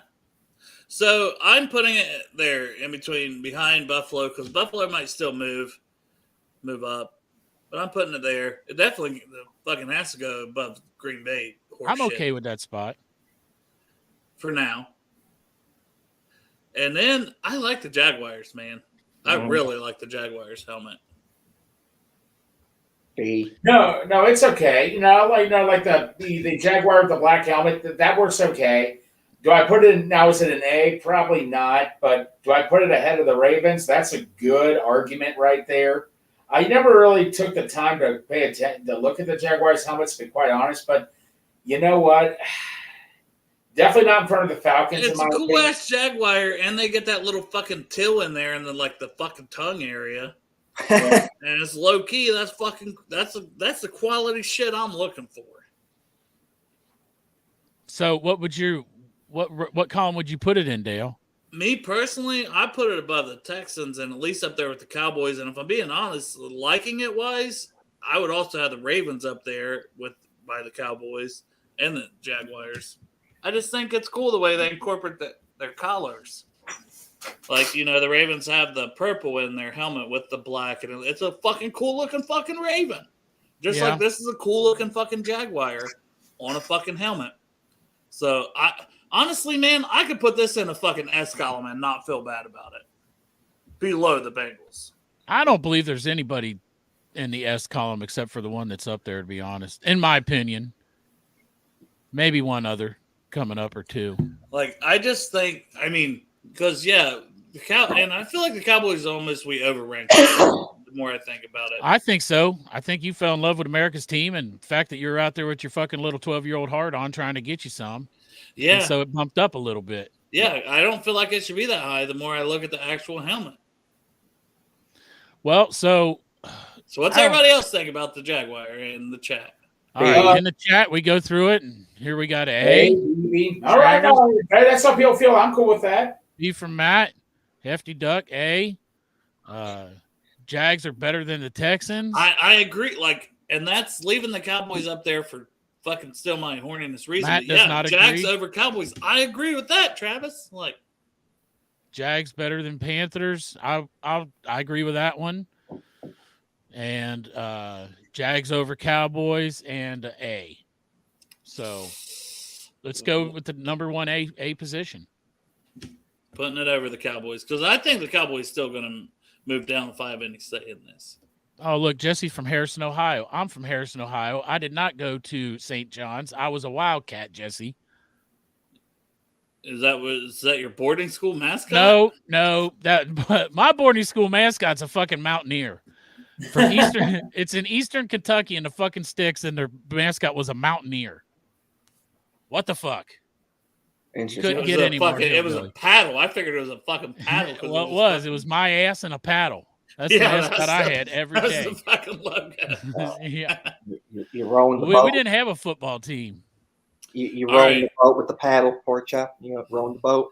So I'm putting it there behind Buffalo because Buffalo might still move up, but I'm putting it there. It definitely fucking has to go above Green Bay. I'm okay with that spot for now. And then I like the Jaguars, man. I really like the Jaguars helmet. B. No, it's okay. Like the Jaguar with the black helmet, that works okay. Do I put it in now? Is it an A? Probably not. But do I put it ahead of the Ravens? That's a good argument right there. I never really took the time to pay attention to look at the Jaguars helmets, to be quite honest. But you know what? Definitely not in front of the Falcons. It's a cool ass Jaguar, and they get that little fucking till in there, and then like the fucking tongue area. And it's low key. That's the quality shit I'm looking for. So what column would you put it in, Dale? Me personally, I put it above the Texans and at least up there with the Cowboys. And if I'm being honest, liking it wise, I would also have the Ravens up there by the Cowboys and the Jaguars. I just think it's cool the way they incorporate their collars. Like, the Ravens have the purple in their helmet with the black, and it's a fucking cool-looking fucking Raven. Just like this is a cool-looking fucking Jaguar on a fucking helmet. So, honestly, man, I could put this in a fucking S column and not feel bad about it. Below the Bengals. I don't believe there's anybody in the S column except for the one that's up there, to be honest. In my opinion. Maybe one other coming up or two. Like, I just think, because, and I feel like the Cowboys almost we overranked the more I think about it. I think so. I think you fell in love with America's team and the fact that you're out there with your fucking little 12-year-old heart on trying to get you some. Yeah. And so it bumped up a little bit. Yeah, I don't feel like it should be that high the more I look at the actual helmet. Well, so what's everybody else think about the Jaguar in the chat? All right, in the chat, we go through it, and here we got A. All right, that's how people feel. I'm cool with that. B from Matt. Hefty Duck, A. Jags are better than the Texans. I agree. And that's leaving the Cowboys up there for fucking still my horniness reason. Matt does not Jags agree. over Cowboys. I agree with that, Travis. Jags better than Panthers. I agree with that one. And Jags over Cowboys and A. So let's go with the number one A position. Putting it over the Cowboys because I think the Cowboys still going to move down to 5 and stay in this. Oh, look, Jesse's from Harrison, Ohio. I'm from Harrison, Ohio. I did not go to St. John's. I was a Wildcat, Jesse. Is that your boarding school mascot? No. But my boarding school mascot's a fucking mountaineer from Eastern. It's in Eastern Kentucky, and the fucking Sticks, and their mascot was a mountaineer. What the fuck? Couldn't get any more. It was a paddle. I figured it was a fucking paddle. Well, it was my ass and a paddle. That's the mascot I had every day. That's the fucking logo. Yeah. You rowing the boat. We didn't have a football team. You rowing the boat with the paddle, pork chop? You rowing the boat?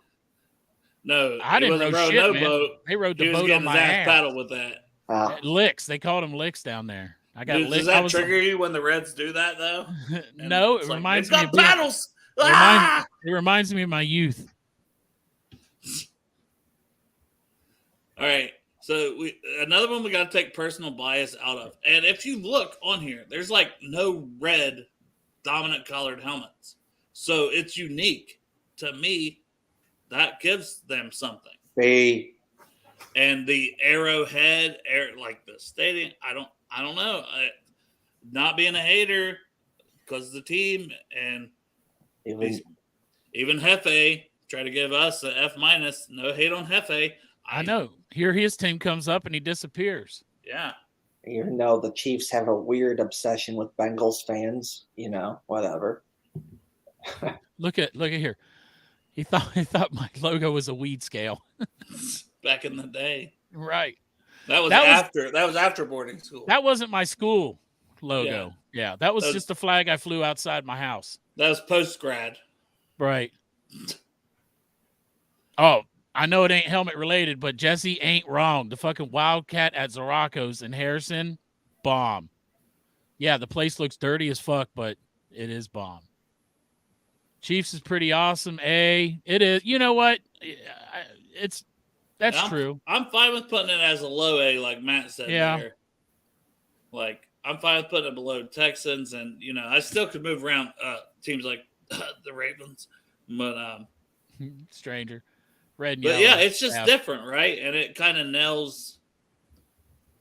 No, I didn't row shit, no man. boat. They rode the He was boat getting on his my ass ass. paddle with that. Licks. They called them licks down there. I got licks. Does that trigger you when the Reds do that though? No, it reminds me of paddles. It reminds me of my youth. All right. So another one we got to take personal bias out of. And if you look on here, there's like no red dominant colored helmets. So it's unique. To me, that gives them something. And the arrowhead, like the stadium, I don't know. Not being a hater because of the team and even Hefe try to give us a F-. No hate on Hefe. I know. Here his team comes up and he disappears. Yeah. Even though the Chiefs have a weird obsession with Bengals fans, whatever. Look at here. He thought my logo was a weed scale. Back in the day. Right. That was after boarding school. That wasn't my school logo. Yeah. That was just a flag I flew outside my house. That was post grad. Right. Oh, I know it ain't helmet related, but Jesse ain't wrong. The fucking Wildcat at Zoracos in Harrison, bomb. Yeah, the place looks dirty as fuck, but it is bomb. Chiefs is pretty awesome. It is. You know what? That's true. I'm fine with putting it as a low A, like Matt said. Yeah. There. Like I'm fine with putting it below Texans, and I still could move around teams like the Ravens, but stranger. Red and but yellow. yeah, it's just different, right? And it kind of nails.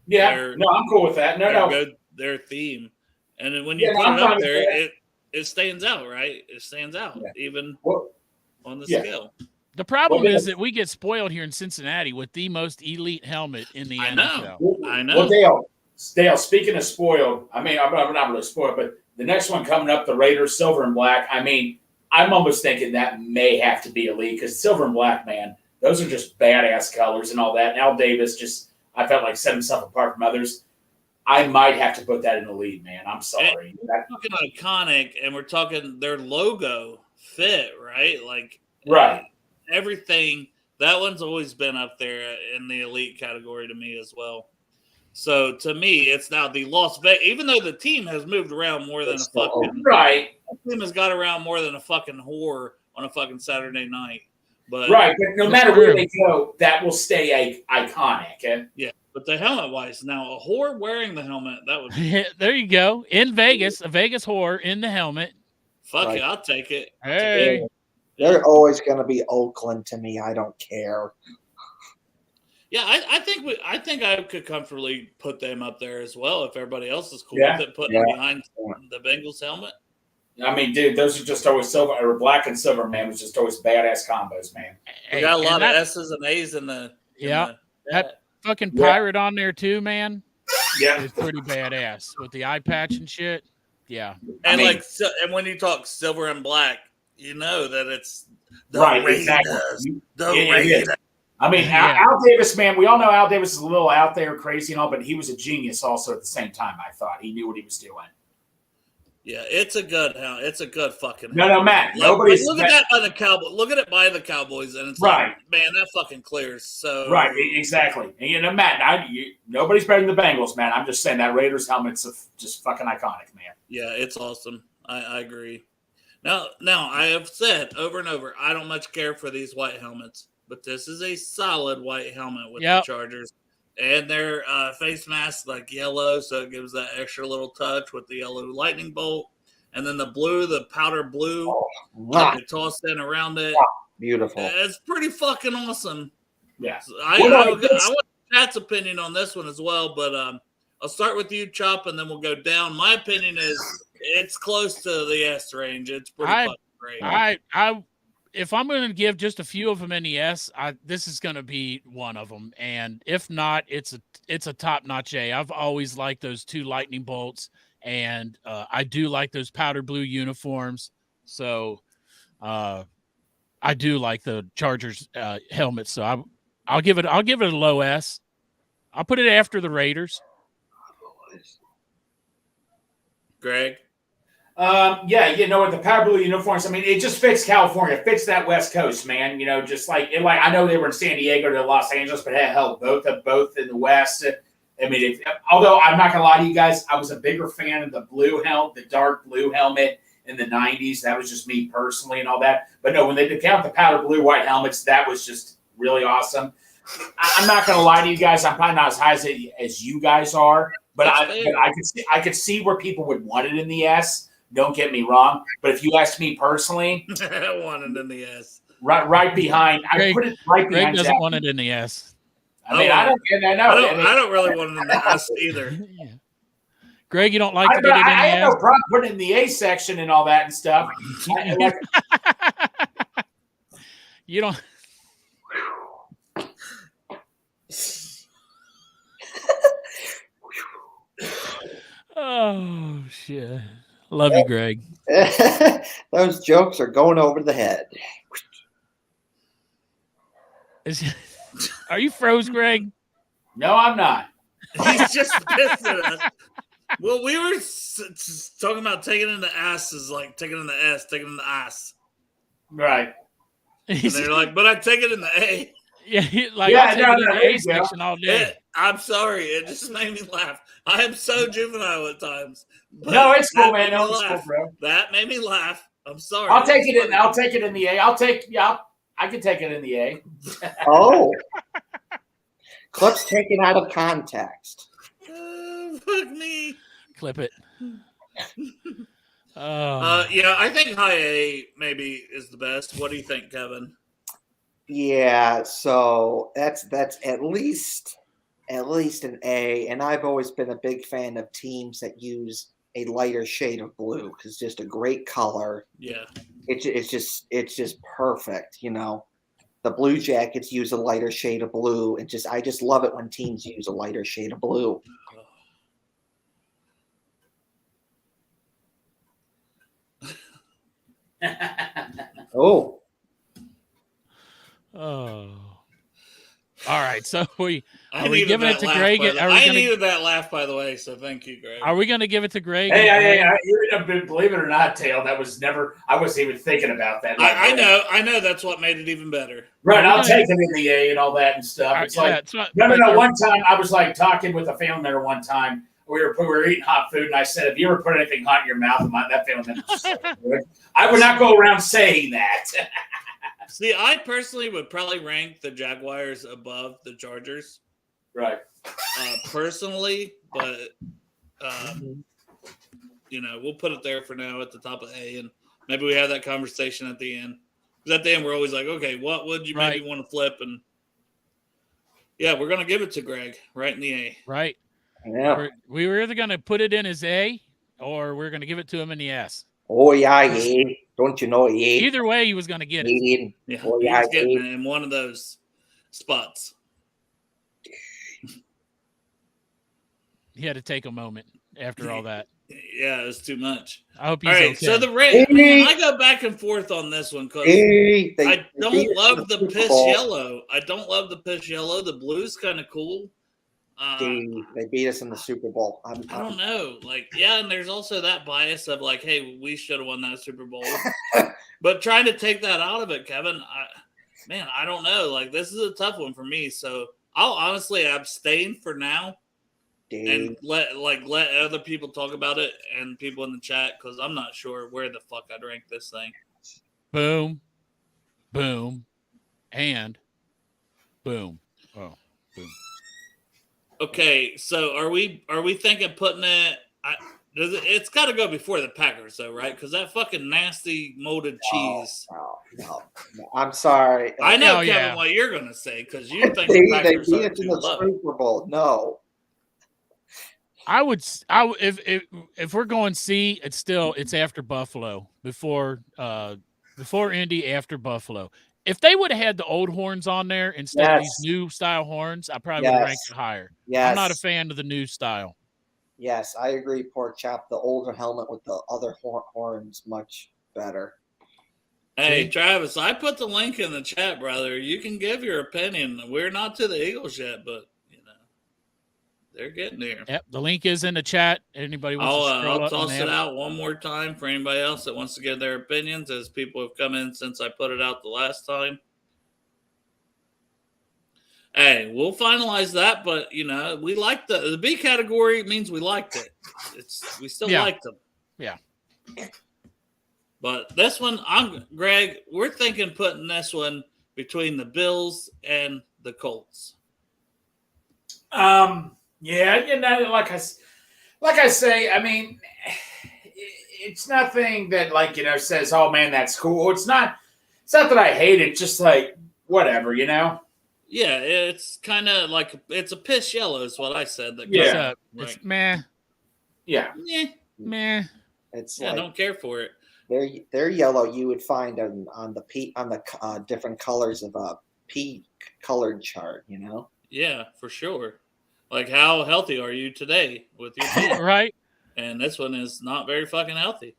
Yeah, I'm cool with that. Their theme, and then when you put it up there, it stands out, right? It stands out even on the scale. The problem is that we get spoiled here in Cincinnati with the most elite helmet in the NFL. I know. Well, Dale. Speaking of spoiled, I mean, I'm not really spoiled, but the next one coming up, the Raiders, silver and black. I mean, I'm almost thinking that may have to be elite because silver and black, man, those are just badass colors and all that. And Al Davis I felt like set himself apart from others. I might have to put that in the lead, man. I'm sorry. We're talking iconic, and we're talking their logo fit, right? Like, right. Everything. That one's always been up there in the elite category to me as well. So to me, it's now the Las Vegas. Even though the team has moved around more than a fucking the team has got around more than a fucking whore on a fucking Saturday night. But but no matter where they go, that will stay iconic. And yeah, but the helmet wise, now a whore wearing the helmet, that would be there you go. In Vegas, a Vegas whore in the helmet. Fuck it, I'll take it. Hey. They're always going to be Oakland to me. I don't care. Yeah, I think I could comfortably put them up there as well if everybody else is cool with it, putting them behind the Bengals helmet. I mean, dude, those are just always silver or black and silver, man. Was just always badass combos, man. We got a lot of S's and A's in the. That fucking pirate on there too, man. Yeah, it's pretty badass with the eye patch and shit. Yeah, and and when you talk silver and black, you know that it's the Raiders. Exactly. The Raiders. I mean, Al Davis, man, we all know Al Davis is a little out there, crazy and all, but he was a genius also at the same time, I thought. He knew what he was doing. Yeah, it's a good helmet. It's a good fucking helmet. No, Matt. Look at that by the Cowboys. Look at it by the Cowboys, and it's like, man, that fucking clears. So exactly. And Matt, nobody's better than the Bengals, man. I'm just saying that Raiders helmet's just fucking iconic, man. Yeah, it's awesome. I agree. Now, I have said over and over, I don't much care for these white helmets. But this is a solid white helmet with the Chargers. And their face mask like yellow, so it gives that extra little touch with the yellow lightning bolt. And then the blue, the powder blue, tossed in around it. Beautiful. It's pretty fucking awesome. Yeah. So I want Chat's opinion on this one as well, but I'll start with you, Chop, and then we'll go down. My opinion is it's close to the S range. It's pretty fucking great. if I'm going to give just a few of them in the S, this is going to be one of them. And if not, it's a top-notch A. I've always liked those 2 lightning bolts, and I do like those powder blue uniforms. So I do like the Chargers helmets. So I'll give it a low S. I'll put it after the Raiders. Greg? Yeah, with the powder blue uniforms, I mean, it just fits California. It fits that West Coast, man. Just like I know they were in San Diego to Los Angeles, but hell, both in the West. I mean, although I'm not gonna lie to you guys, I was a bigger fan of the the dark blue helmet in the '90s. That was just me personally and all that. But no, when they did count the powder blue white helmets, that was just really awesome. I'm not gonna lie to you guys. I'm probably not as high as you guys are, but I could see where people would want it in the S. Don't get me wrong, but if you ask me personally, I want it in the S. Right behind. Greg, I put it right behind. Greg doesn't want it in the S. I mean, I don't really want it in the S either. Yeah. Greg, you don't like to get it in the S? I have no problem putting it in the A section and all that and stuff. You don't. Oh shit! Love you, Greg. Those jokes are going over the head. Are you froze, Greg? No, I'm not. He's just pissed at us. Well, we were talking about taking in the ass is like taking in the S, taking in the ass. Right. And they're like, but I take it in the A. Yeah, I'll take it in the A section all day. I'm sorry. It just made me laugh. I am so juvenile at times. No, it's cool, man. No, it's cool, bro. That made me laugh. I'm sorry. I'll take it in the A. I can take it in the A. Oh. Clips taken out of context. Fuck me. Clip it. I think high A maybe is the best. What do you think, Kevin? Yeah, so that's at least an A, and I've always been a big fan of teams that use a lighter shade of blue because it's just a great color. Yeah, it's just perfect. The Blue Jackets use a lighter shade of blue, and I just love it when teams use a lighter shade of blue. Oh. Oh. All right. So are we giving it to laugh, Greg? I needed that laugh, by the way. So thank you, Greg. Are we going to give it to Greg? Hey, believe it or not, Tail, I wasn't even thinking about that. I know. That's what made it even better. Right. I'll take it in the A and all that and stuff. It's no. One time I was like talking with a family member one time. We were eating hot food, and I said, "Have you ever put anything hot in your mouth?" And that family member was so good. I would not go around saying that. See, I personally would probably rank the Jaguars above the Chargers. Right. Personally, but we'll put it there for now at the top of A, and maybe we have that conversation at the end. Because at the end, we're always like, okay, what would you maybe want to flip? And yeah, we're gonna give it to Greg right in the A. Right. Yeah. We were either gonna put it in as A, or we're gonna give it to him in the S. Oh yeah, yeah. Don't you know? Yeah. Either way, he was gonna get it. Yeah, oh, he yeah, was getting it in one of those spots. He had to take a moment after all that. Yeah, it was too much. I hope he's all right, okay. so the Raiders, I go back and forth on this one because I don't love the piss yellow. I don't love the piss yellow. The blue's kind of cool. They beat us in the Super Bowl. I don't know. And there's also that bias of like, hey, we should have won that Super Bowl. But trying to take that out of it, Kevin, I don't know. This is a tough one for me. So I'll honestly abstain for now. And let other people talk about it and people in the chat because I'm not sure where the fuck I'd rank this thing. Boom, boom, and boom. Oh, boom. Okay, so are we thinking putting it? It's got to go before the Packers, though, right? Because that fucking nasty molded cheese. No. I'm sorry. I know, Kevin, what you're gonna say because you think they the Packers beat are us in too the low. Super Bowl. No. I would if we're going C, it's after Buffalo before Before Indy, after Buffalo. If they would have had the old horns on there instead of these new style horns, I probably would have ranked it higher. I'm not a fan of the new style. Yes, I agree, Pork Chop. The older helmet with the other horns much better. Hey, Travis, I put the link in the chat, brother. You can give your opinion. We're not to the Eagles yet, but, they're getting there. Yep, the link is in the chat. Anybody wants to scroll I'll up toss it out one more time for anybody else that wants to give their opinions, as people have come in since I put it out the last time. Hey, we'll finalize that, but, we like the B category means we liked it. We still liked them. Yeah. But this one, Greg, we're thinking putting this one between the Bills and the Colts. Yeah, like I say, I mean, it's nothing that says, "Oh man, that's cool." It's not that I hate it. Just like whatever, Yeah, it's kind of like it's a piss yellow, is what I said. It's meh. Yeah, meh. It's I don't care for it. They're yellow. You would find on the different colors of a pea colored chart. Yeah, for sure. Like, how healthy are you today with your team? Right. And this one is not very fucking healthy.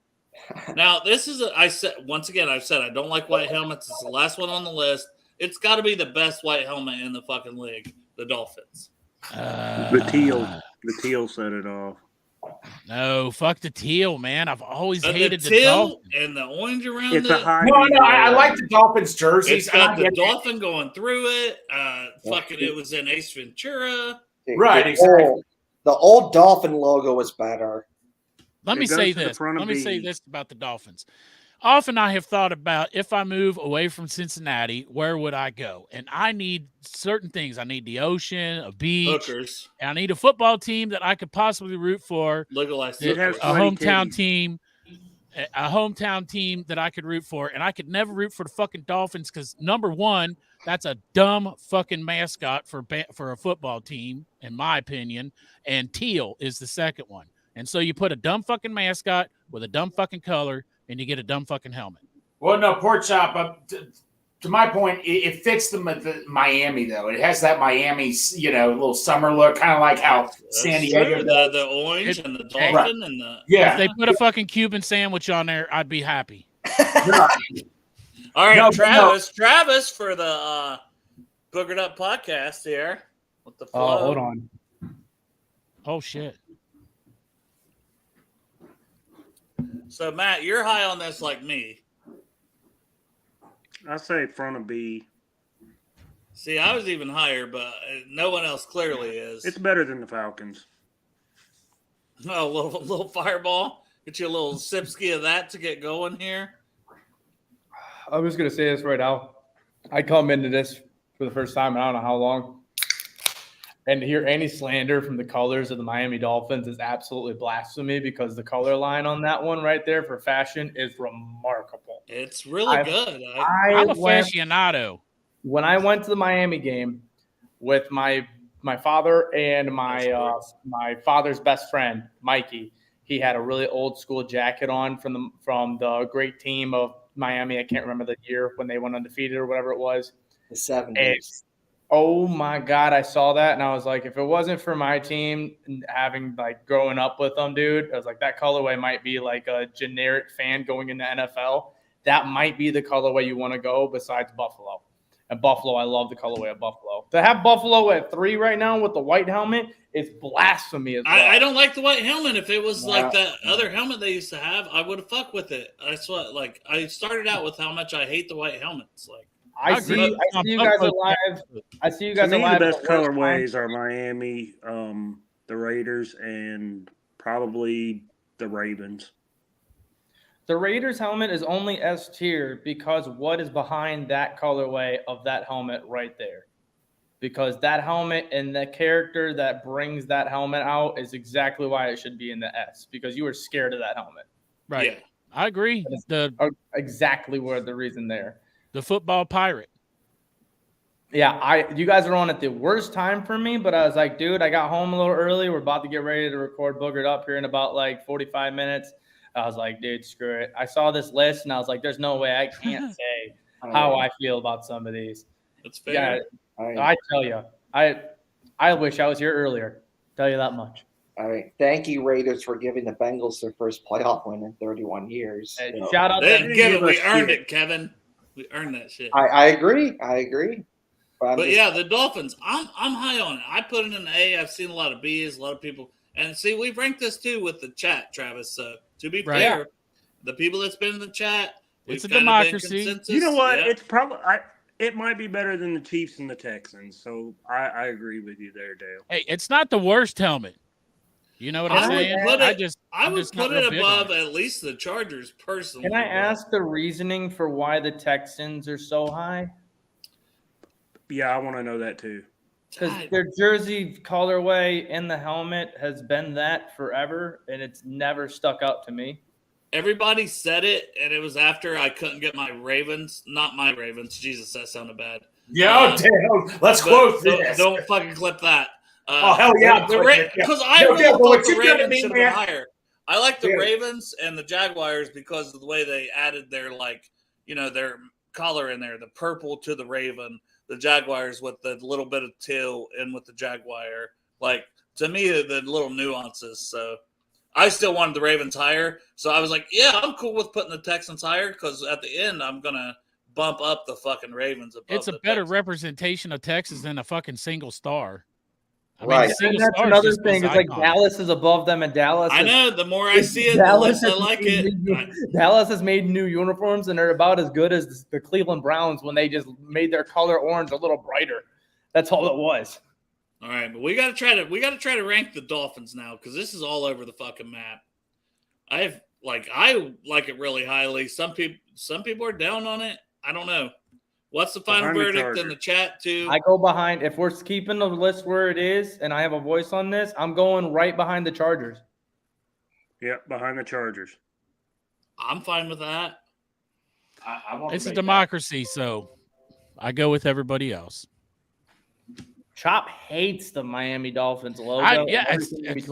Now, this is I've said I don't like white helmets. It's the last one on the list. It's got to be the best white helmet in the fucking league, the Dolphins. The teal set it off. No, fuck the teal, man. I've always hated the teal Dolphins. And the orange around it's it. A high no, I like the Dolphins jerseys. It's got the dolphin going through it. It was in Ace Ventura. Right, exactly. The old Dolphin logo was better. Let me say this about the Dolphins. Often I have thought about, if I move away from Cincinnati, where would I go? And I need certain things. I need the ocean, a beach. Hookers. And I need a football team that I could possibly root for. Legalized A hometown team. A hometown team that I could root for. And I could never root for the fucking Dolphins because, number one, that's a dumb fucking mascot for a football team, in my opinion. And teal is the second one. And so you put a dumb fucking mascot with a dumb fucking color, and you get a dumb fucking helmet. Well, no, Pork Chop, to my point, it fits the Miami, though. It has that Miami, little summer look, kind of like how San Diego does. The orange and the dolphin and the... Yeah. If they put a fucking Cuban sandwich on there, I'd be happy. All right, Travis for the Boogered Up podcast here. With the flow. Hold on. Oh, shit. So, Matt, you're high on this like me. I say front of B. See, I was even higher, but no one else clearly is. It's better than the Falcons. Oh, a little fireball. Get you a little sipski of that to get going here. I'm just going to say this right now. I come into this for the first time in I don't know how long. And to hear any slander from the colors of the Miami Dolphins is absolutely blasphemy because the color line on that one right there for fashion is remarkable. It's really good. I'm a aficionado. When I went to the Miami game with my father and my father's best friend, Mikey, he had a really old school jacket on from the great team of Miami. I can't remember the year when they went undefeated or whatever it was. The 70s. Oh my God, I saw that and I was like, if it wasn't for my team and having growing up with them, dude, I was like, that colorway might be like a generic fan going into NFL. That might be the colorway you want to go besides Buffalo. And Buffalo, I love the colorway of Buffalo. To have Buffalo at 3 right now with the white helmet is blasphemy as well. I don't like the white helmet. If it was like that other helmet they used to have, I would have fucked with it. That's what, I started out with how much I hate the white helmets. I see you guys are live. I see you guys are live. The best colorways are Miami, the Raiders, and probably the Ravens. The Raiders helmet is only S tier because what is behind that colorway of that helmet right there? Because that helmet and the character that brings that helmet out is exactly why it should be in the S, because you were scared of that helmet. Right. Yeah. I agree. Exactly where the reason there. The football pirate. Yeah, you guys are on at the worst time for me, but I was like, dude, I got home a little early. We're about to get ready to record Boogered Up here in about 45 minutes. I was like, dude, screw it. I saw this list and I was like, there's no way I can't say how I feel about some of these. That's fair. Yeah, I tell you, I wish I was here earlier. Tell you that much. All right. Thank you, Raiders, for giving the Bengals their first playoff win in 31 years. Hey, shout out They to didn't give it. We earned it, Kevin. We earned that shit. I agree. But yeah, the Dolphins, I'm high on it. I put it in the A. I've seen a lot of B's, a lot of people. And see, we've ranked this too with the chat, Travis. So to be fair, the people that's been in the chat, it's a democracy. You know what? It's probably it might be better than the Chiefs and the Texans. So I agree with you there, Dale. Hey, it's not the worst helmet. You know what I'm saying? I would put it above at least the Chargers personally. Can I ask the reasoning for why the Texans are so high? Yeah, I want to know that too. Because their jersey colorway in the helmet has been that forever, and it's never stuck out to me. Everybody said it, and it was after I couldn't get my Ravens. Not my Ravens. Jesus, that sounded bad. Yeah, damn. Let's quote this. Don't fucking clip that. Oh, hell yeah. Because I really thought the Ravens should have been higher. I like the Ravens and the Jaguars because of the way they added their, their color in there, the purple to the Raven. The Jaguars with the little bit of teal and with the Jaguar. Like, to me, the little nuances. So I still wanted the Ravens higher. So I was like, yeah, I'm cool with putting the Texans higher because at the end, I'm going to bump up the fucking Ravens above It's a better representation of Texas than a fucking single star. Right. And that's another thing. It's like Dallas is above them, and Dallas. I know. The more I see it, the less I like it. Dallas has made new uniforms, and they're about as good as the Cleveland Browns when they just made their color orange a little brighter. That's all it was. All right, but we got to try to rank the Dolphins now because this is all over the fucking map. I like it really highly. Some people are down on it. I don't know. What's the final verdict in the chat, too? I go behind. If we're keeping the list where it is and I have a voice on this, I'm going right behind the Chargers. Yeah, behind the Chargers. I'm fine with that. It's a democracy, so I go with everybody else. Chop hates the Miami Dolphins logo.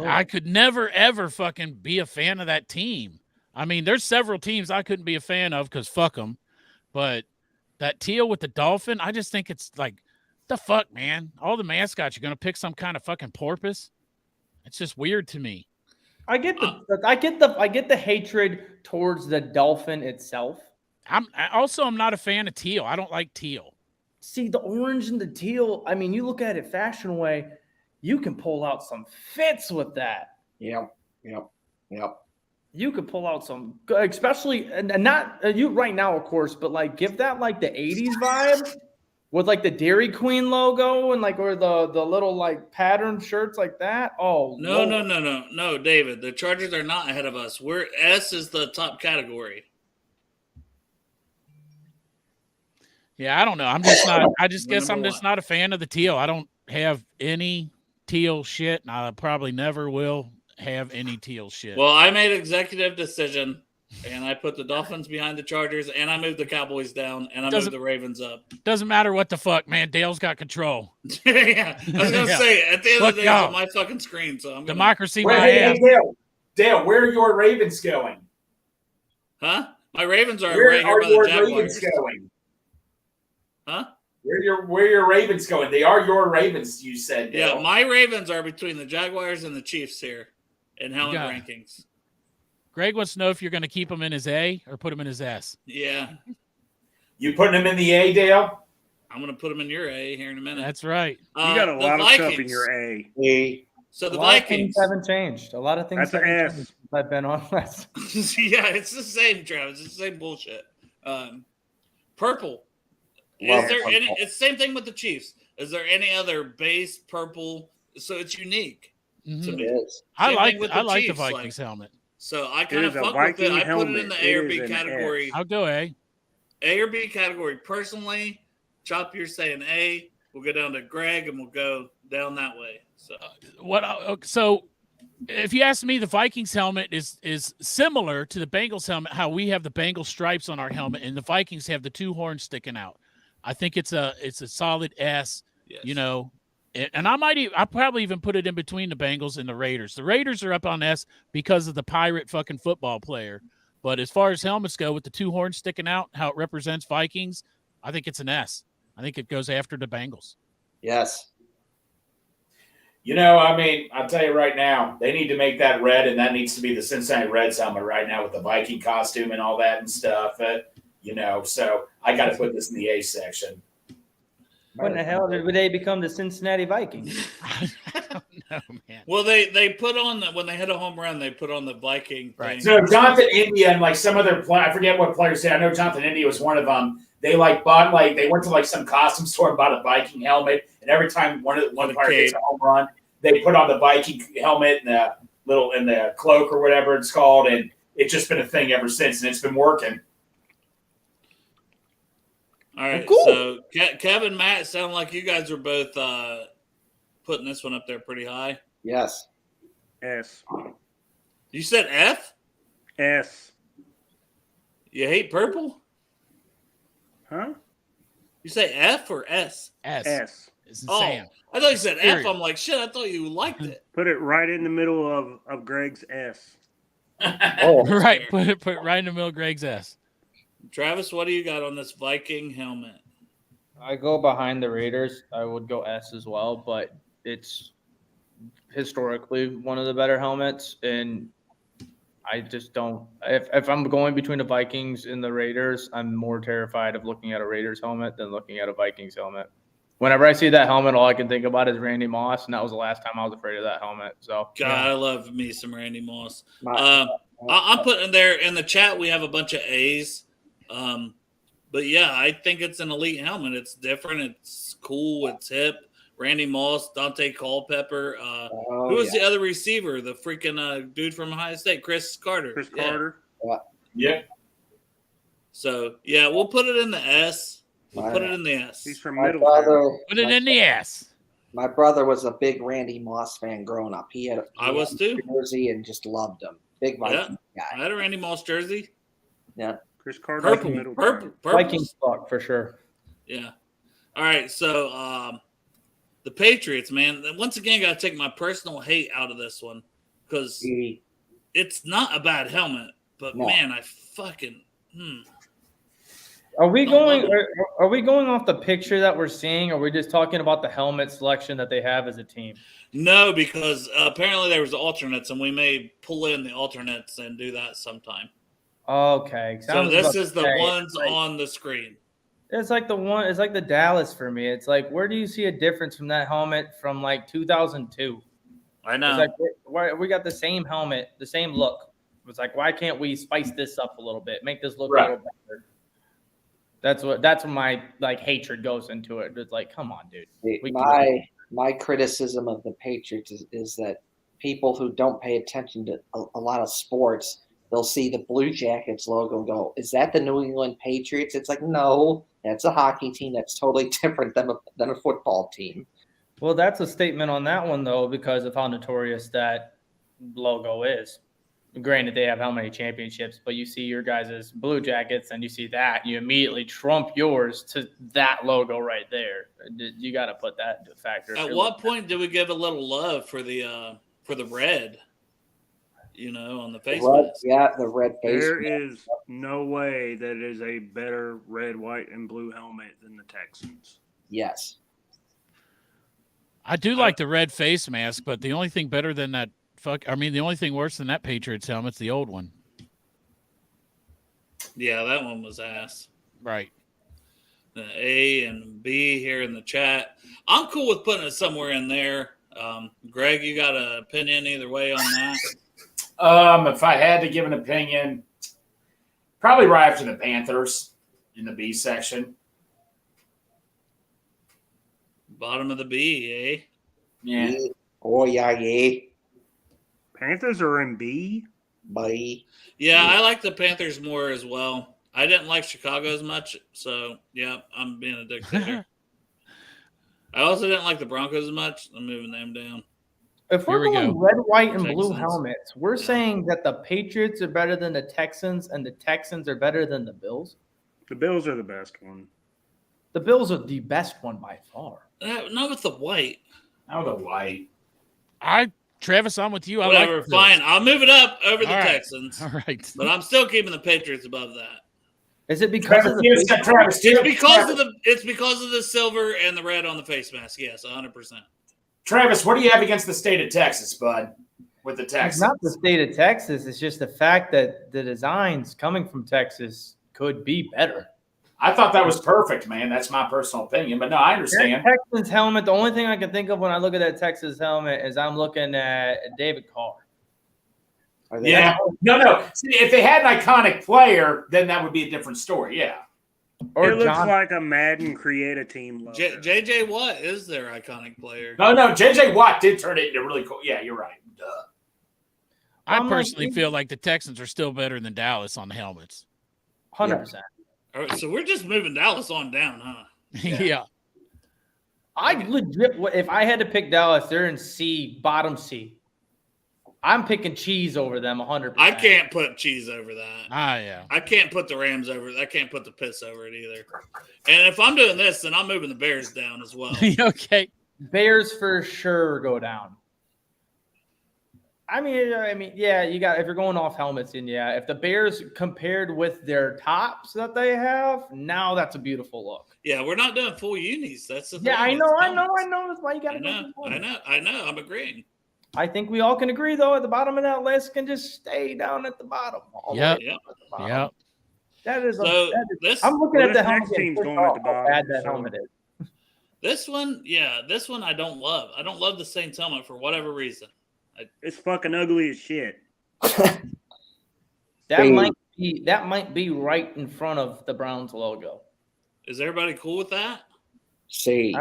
I could never, ever fucking be a fan of that team. I mean, there's several teams I couldn't be a fan of because fuck them, but that teal with the dolphin, I just think it's like, the fuck, man. All the mascots, you're gonna pick some kind of fucking porpoise. It's just weird to me. I get the hatred towards the dolphin itself. I'm not a fan of teal. I don't like teal. See, the orange and the teal. I mean, you look at it fashion way, you can pull out some fits with that. Yep. You could pull out some, especially, and not you right now, of course, but like give that like the 80s vibe with like the Dairy Queen logo and like or the little like patterned shirts like that. Oh no, David. The Chargers are not ahead of us. S is the top category. Yeah, I don't know. I'm just not. I just guess I'm just not a fan of the teal. I don't have any teal shit, and I probably never will have any teal shit. Well, I made an executive decision, and I put the Dolphins behind the Chargers, and I moved the Cowboys down, and I moved the Ravens up. Doesn't matter what the fuck, man. Dale's got control. Yeah, I was gonna say at the end of the day, it's on my fucking screen, so I'm democracy. Dale, where are your Ravens going? Huh? My Ravens are right here by the Jaguars. Ravens going? Huh? Where your Ravens going? They are your Ravens, you said. Dale. Yeah, my Ravens are between the Jaguars and the Chiefs here in helmet rankings. Greg wants to know if you're going to keep him in his A or put him in his S. Yeah. You putting him in the A, Dale? I'm going to put him in your A here in a minute. That's right. You got a lot of stuff in your A. So the Vikings haven't changed. A lot of things haven't changed since I've been on last. Yeah, it's the same, Travis. It's the same bullshit. Purple. It's the same thing with the Chiefs. Is there any other base purple? So it's unique to me. I like the Vikings helmet. So I kind of fuck with it. I put it in the A or B category. I'll go A. A or B category. Personally, Chop, you're saying A. We'll go down to Greg, and we'll go down that way. So if you ask me, the Vikings helmet is similar to the Bengals helmet, how we have the Bengals stripes on our helmet, and the Vikings have the two horns sticking out. I think it's a solid S. Yes. You know, And I'll probably even put it in between the Bengals and the Raiders. The Raiders are up on S because of the pirate fucking football player. But as far as helmets go, with the two horns sticking out, how it represents Vikings, I think it's an S. I think it goes after the Bengals. Yes. I mean, I'll tell you right now, they need to make that red, and that needs to be the Cincinnati Reds helmet right now with the Viking costume and all that and stuff. So I got to put this in the A section. When the hell did they become the Cincinnati Vikings? I don't know, man. Well, they put on when they hit a home run, they put on the Viking thing. So Jonathan India and some other I forget what players said. I know Jonathan India was one of them. They bought they went to some costume store and bought a Viking helmet, and every time one player gets a home run, they put on the Viking helmet and the cloak or whatever it's called, and it's just been a thing ever since, and it's been working. All right, Cool. So Kevin, Matt, sound like you guys are both putting this one up there pretty high. Yes. S. You said F? S. You hate purple? Huh? You say F or S? S. S. It's Oh, insane. I thought you said F. Period. I'm like, shit, I thought you liked it. Put it right in the middle of Greg's S. Oh, Right. Put it right in the middle of Greg's S. Travis, what do you got on this Viking helmet? I go behind the Raiders. I would go S as well, but it's historically one of the better helmets, and I just don't. If I'm going between the Vikings and the Raiders, I'm more terrified of looking at a Raiders helmet than looking at a Vikings helmet. Whenever I see that helmet, all I can think about is Randy Moss, and that was the last time I was afraid of that helmet. So, God, I love me some Randy Moss. my- I'm putting there in the chat. We have a bunch of A's. But yeah, I think it's an elite helmet. It's different. It's cool. It's hip. Randy Moss, Dante Culpepper. Who was the other receiver? The freaking dude from Ohio State, Chris Carter. Chris Yeah. Carter. Yeah. So yeah, we'll put it in the S. We'll put it in the S. He's from my Middletown. brother, Put it in the S. my brother was a big Randy Moss fan growing up. I was too. Jersey and just loved him. Big Viking I guy. had a Randy Moss jersey. Yeah. Chris Carter from Purple. Middletown. Vikings suck for sure. Yeah. All right. So the Patriots, man. Once again, got to take my personal hate out of this one because it's not a bad helmet, but No. man, I fucking. Are we Don't going? love Are we going off the picture that we're seeing? Or are we just talking about the helmet selection that they have as a team? No, because apparently there was alternates, and we may pull in the alternates and do that sometime. Okay. So this is the ones on the screen. It's like the one. It's like the Dallas for me. It's like, where do you see a difference from that helmet from 2002? I know. It's like we got the same helmet, the same look. It's like, why can't we spice this up a little bit, make this look a little better? That's what my hatred goes into it. It's like, come on, dude. My criticism of the Patriots is that people who don't pay attention to a lot of sports, they'll see the Blue Jackets logo and go, is that the New England Patriots? It's like, no, that's a hockey team that's totally different than a football team. Well, that's a statement on that one, though, because of how notorious that logo is. Granted, they have how many championships, but you see your guys' Blue Jackets and you see that, you immediately trump yours to that logo right there. You got to put that into factor. At what point do we give a little love for the red? On the face mask. Yeah, the red face. There is no way that it is a better red, white, and blue helmet than the Texans. Yes. I do like the red face mask, but the only thing better than that the only thing worse than that Patriots helmet's the old one. Yeah, that one was ass. Right. The A and B here in the chat. I'm cool with putting it somewhere in there. Greg, you got an opinion either way on that? If I had to give an opinion, probably right after the Panthers in the B section. Bottom of the B, eh? Yeah. Oh, yeah. Panthers are in B? Buddy. Yeah, I like the Panthers more as well. I didn't like Chicago as much, so yeah, I'm being a dictator. I also didn't like the Broncos as much. I'm moving them down. If we're Here we going go. red, white, and blue Texans. helmets, we're saying that the Patriots are better than the Texans and the Texans are better than the Bills. The Bills are the best one. The Bills are the best one by far. Not with the white. Now the white. Travis, I'm with you. I Whatever, like the fine. Bills. I'll move it up over the All right. Texans. All right. But I'm still keeping the Patriots above that. Is it because of the It's because of the silver and the red on the face mask. Yes, 100%. Travis, what do you have against the state of Texas, bud? With the It's Texans, not the state of Texas. It's just the fact that the designs coming from Texas could be better. I thought that was perfect, man. That's my personal opinion, but no, I understand. That Texans helmet, the only thing I can think of when I look at that Texas helmet is I'm looking at David Carr. Yeah, no. See, if they had an iconic player, then that would be a different story. Yeah. Or it looks John. like a Madden create a team logo. J.J. Watt is their iconic player. No. J.J. Watt did turn it into really cool. Yeah, you're right. Duh. I personally feel like the Texans are still better than Dallas on the helmets. 100%. All right, so we're just moving Dallas on down, huh? Yeah. I legit, if I had to pick Dallas, they're in C, bottom C. I'm picking cheese over them 100%. I can't put cheese over that. Yeah. I can't put the Rams over. I can't put the piss over it either. And if I'm doing this, then I'm moving the Bears down as well. Okay. Bears for sure go down. I mean, yeah, you got if you're going off helmets, and yeah, if the Bears compared with their tops that they have, now that's a beautiful look. Yeah, we're not doing full unis. That's the thing. Yeah, I know. That's why you got to go. I know. I'm agreeing. I think we all can agree, though, at the bottom of that list can just stay down at the bottom. Yep. That is. I'm looking at the helmet. Team's going at the How bottom, bad that helmet is. This one I don't love. I don't love the Saints helmet for whatever reason. It's fucking ugly as shit. That might be right in front of the Browns logo. Is everybody cool with that? See,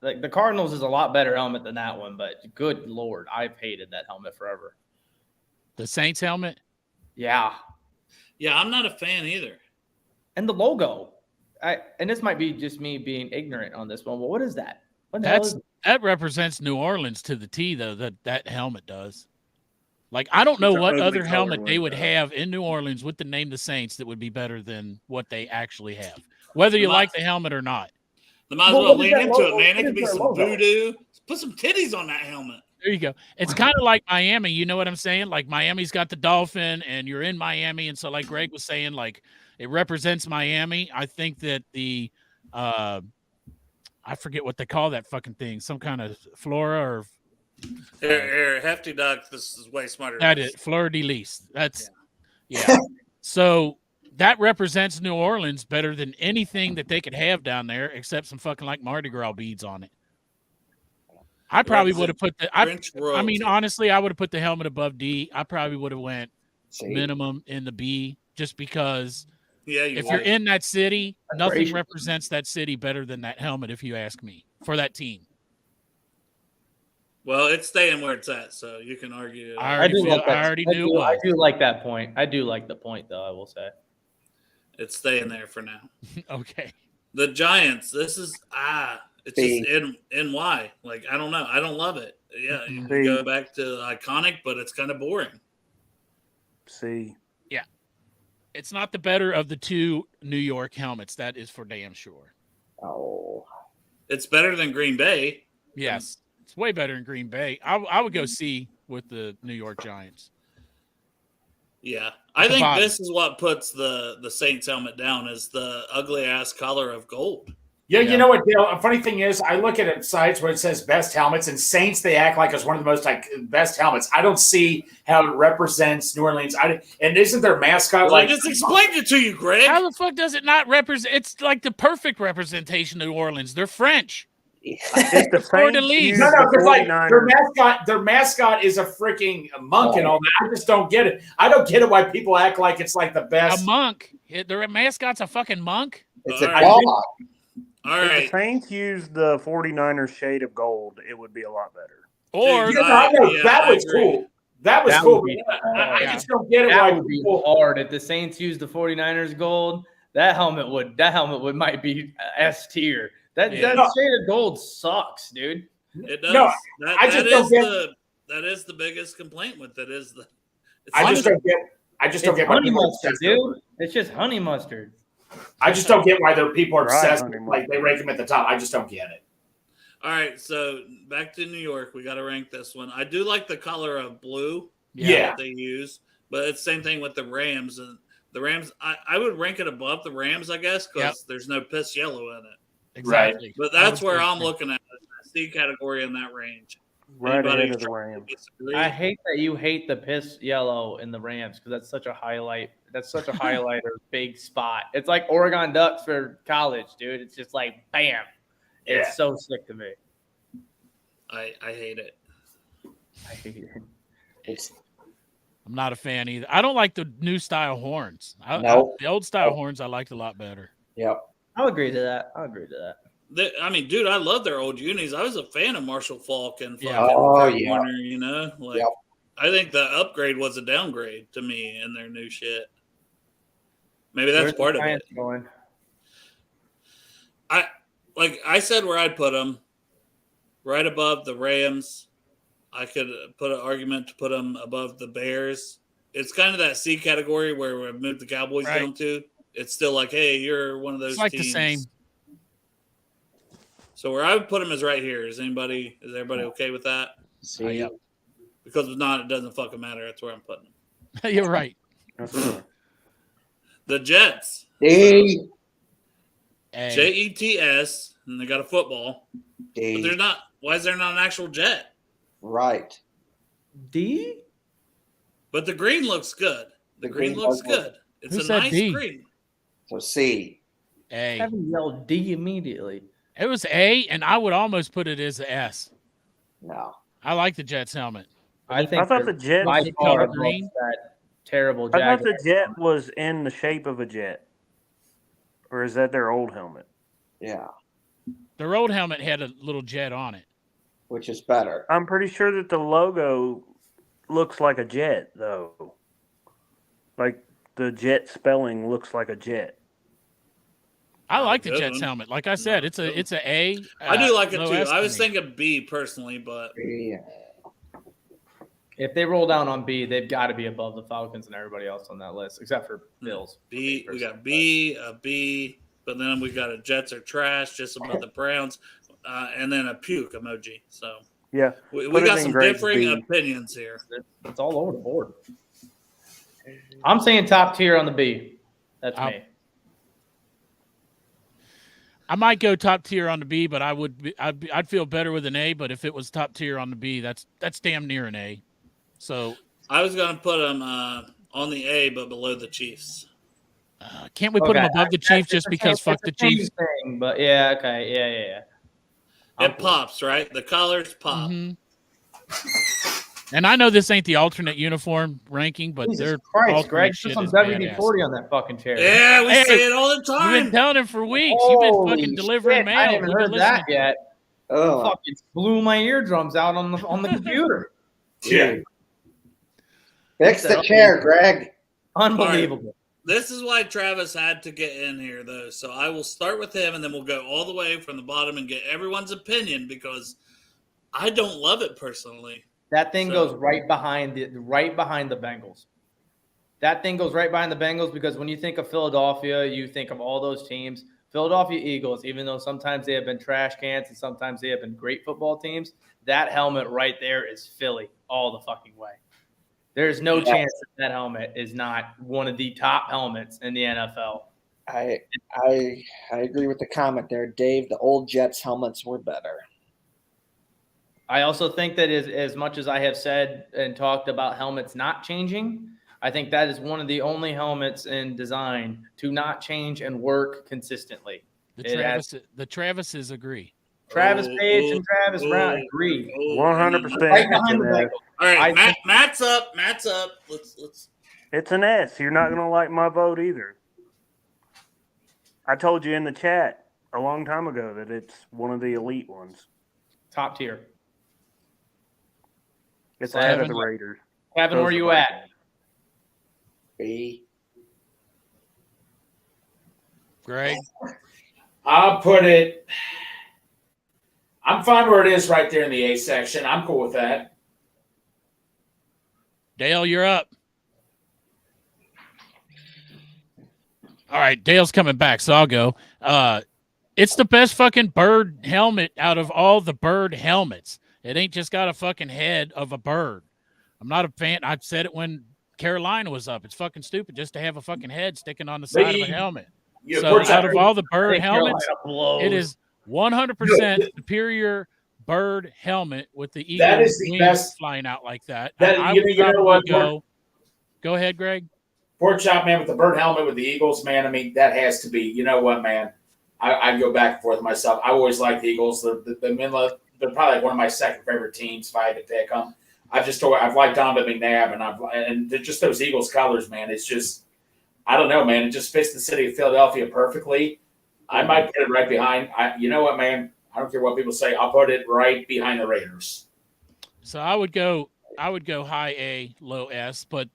Like the Cardinals is a lot better helmet than that one, but good Lord, I've hated that helmet forever. The Saints helmet? Yeah. Yeah, I'm not a fan either. And the logo. And this might be just me being ignorant on this one, but what is that? That represents New Orleans to the T, though, that helmet does. Like, I don't know what other helmet they would have in New Orleans with the name the Saints that would be better than what they actually have, whether you like the helmet or not. They might as well lean into it, man. It could be some voodoo. Put some titties on that helmet. There you go. It's kind of like Miami. You know what I'm saying? Like, Miami's got the dolphin, and you're in Miami. And so, like Greg was saying, like, it represents Miami. I think that the I forget what they call that fucking thing. Some kind of flora or Here, Hefty Duck. This is way smarter. That is fleur de lis. That's yeah. So that represents New Orleans better than anything that they could have down there, except some fucking like Mardi Gras beads on it. I probably would have put I mean, honestly, I would have put the helmet above D. I probably would have went minimum in the B, just because. Yeah, if you're in that city, nothing represents that city better than that helmet, if you ask me, for that team. Well, it's staying where it's at, so you can argue. I already knew it was. I do like that point. I do like the point, though, I will say. It's staying there for now. Okay. The Giants, this is, it's just NY. Like, I don't know. I don't love it. Yeah, you can go back to iconic, but it's kind of boring. See. Yeah. It's not the better of the two New York helmets. That is for damn sure. Oh. It's better than Green Bay. Yes. It's way better than Green Bay. I would go C with the New York Giants. Yeah. I think this is what puts the Saints helmet down, is the ugly ass color of gold. Yeah, you know what, Dale? A funny thing is, I look at sites where it says best helmets, and Saints, they act like it's one of the most best helmets. I don't see how it represents New Orleans. And isn't their mascot I just explained it to you, Greg. How the fuck does it not represent? It's like the perfect representation of New Orleans. They're French. It's the Saints. No, because like their mascot is a freaking monk and all that. I just don't get it. I don't get it why people act like it's like the best. A monk. Their mascot's a fucking monk. It's a dog. All right. If the Saints used the 49ers shade of gold, it would be a lot better. Or that was cool. That was cool. I just don't get it. That would be hard if the Saints used the 49ers gold. That helmet might be S tier. That shade of gold sucks, dude. It does. No, that is the biggest complaint with it. I just don't get honey mustard, dude. It's just honey mustard. I just don't get why people are Right, obsessed. honey, Like they rank him at the top. I just don't get it. All right, so back to New York. We got to rank this one. I do like the color of blue Yeah. that they use, but it's the same thing with the Rams. And the Rams, I would rank it above the Rams, I guess, because there's no piss yellow in it. Exactly. But that's where I'm looking at the C category in that range. Right Anybody ahead of the Rams. disagree? I hate that you hate the piss yellow in the Rams because that's such a highlight. That's such a highlighter, big spot. It's like Oregon Ducks for college, dude. It's just like bam. Yeah. It's so sick to me. I hate it. I hate it. I'm not a fan either. I don't like the new style horns. The old style horns I liked a lot better. Yep. I'll agree to that. I mean, dude, I love their old unis. I was a fan of Marshall Falk and fucking Oh, Kurt yeah. Warner, you know? Like, Yep. I think the upgrade was a downgrade to me in their new shit. Maybe that's Where's part the of it. Giants going? I said where I'd put them, right above the Rams. I could put an argument to put them above the Bears. It's kind of that C category where we moved the Cowboys down to. It's still like, hey, you're one of those It's like teams. the same. So where I would put them is right here. Is everybody okay with that? See, Yep. Because if not, it doesn't fucking matter. That's where I'm putting them. You're right. The Jets. D. Jets, and they got a football. But D. there's not. Why is there not an actual jet? Right. D? But the green looks good. The green looks does look- good. It's Who a said nice D? green. So C. A. Kevin yelled D immediately. It was A, and I would almost put it as a S. No. I like the Jets helmet. I think I thought they're the Jet. by the far color above green. that terrible I thought Jaguar. the Jet was in the shape of a jet, or is that their old helmet? Yeah. Their old helmet had a little jet on it. Which is better? I'm pretty sure that the logo looks like a jet, though. Like the Jet spelling looks like a jet. I like the good Jets one. helmet. Like I said, it's a A. I do like it low too. S I to was me. thinking B personally, but B. If they roll down on B, they've got to be above the Falcons and everybody else on that list, except for Bills. B. We got B, a B, but then we got a Jets are trash, just above the Browns, and then a puke emoji. So Yeah. we Put it got in some grade differing B. opinions here. It's all over the board. I'm saying top tier on the B. That's me. I might go top tier on the B, but I'd feel better with an A. But if it was top tier on the B, that's damn near an A. So I was going to put them on the A, but below the Chiefs. can't we put them above the Chiefs just because fuck the Chiefs? Thing, but yeah, okay, yeah. It pops, right? The colors pop. Mhm. And I know this ain't the alternate uniform ranking, but Jesus they're Christ, alternate Greg, shit put some is WD-40 badass. on that fucking chair. Yeah, we Hey, say it all the You've time. been telling him for weeks. You've been Holy fucking delivering shit, mail. I haven't We've been heard that listening. yet. Oh. Fucking blew my eardrums out on the computer. Yeah. Fix the chair, Greg. Unbelievable. This is why Travis had to get in here, though. So I will start with him, and then we'll go all the way from the bottom and get everyone's opinion because I don't love it personally. That thing So- goes right behind the Bengals. That thing goes right behind the Bengals because when you think of Philadelphia, you think of all those teams. Philadelphia Eagles, even though sometimes they have been trash cans and sometimes they have been great football teams, that helmet right there is Philly all the fucking way. There's no chance that helmet is not one of the top helmets in the NFL. I agree with the comment there, Dave. The old Jets helmets were better. I also think that as much as I have said and talked about helmets not changing, I think that is one of the only helmets in design to not change and work consistently. The Travises agree. Travis Oh, Page oh, and Travis Brown oh, agree. oh, 100%. Right behind the Bengals. All right, I think- Matt's up. Matt's up. Let's. It's an S. You're not going to like my vote either. I told you in the chat a long time ago that it's one of the elite ones. Top tier. It's Seven. ahead of the Raiders. Kevin, Those where are you my at? favorites. B. Greg, I'll put it. I'm fine where it is right there in the A section. I'm cool with that. Dale, you're up. All right, Dale's coming back, so I'll go. It's the best fucking bird helmet out of all the bird helmets. It ain't just got a fucking head of a bird. I'm not a fan. I said it when Carolina was up. It's fucking stupid just to have a fucking head sticking on the side of a helmet. So out of all the bird helmets, it is 100% superior bird helmet with the eagle That is the wings best flying out like that. That- I you would know probably what, go. Go ahead, Greg. Pork chop, man, with the bird helmet with the Eagles, man. I mean, that has to be. You know what, man? I go back and forth myself. I always liked the Eagles. They're probably like one of my second favorite teams if I had to pick them. I've liked Donovan McNabb, and they're just those Eagles colors, man. It's just, I don't know, man. It just fits the city of Philadelphia perfectly. I might put it right behind. You know what, man? I don't care what people say. I'll put it right behind the Raiders. So I would go high A, low S, but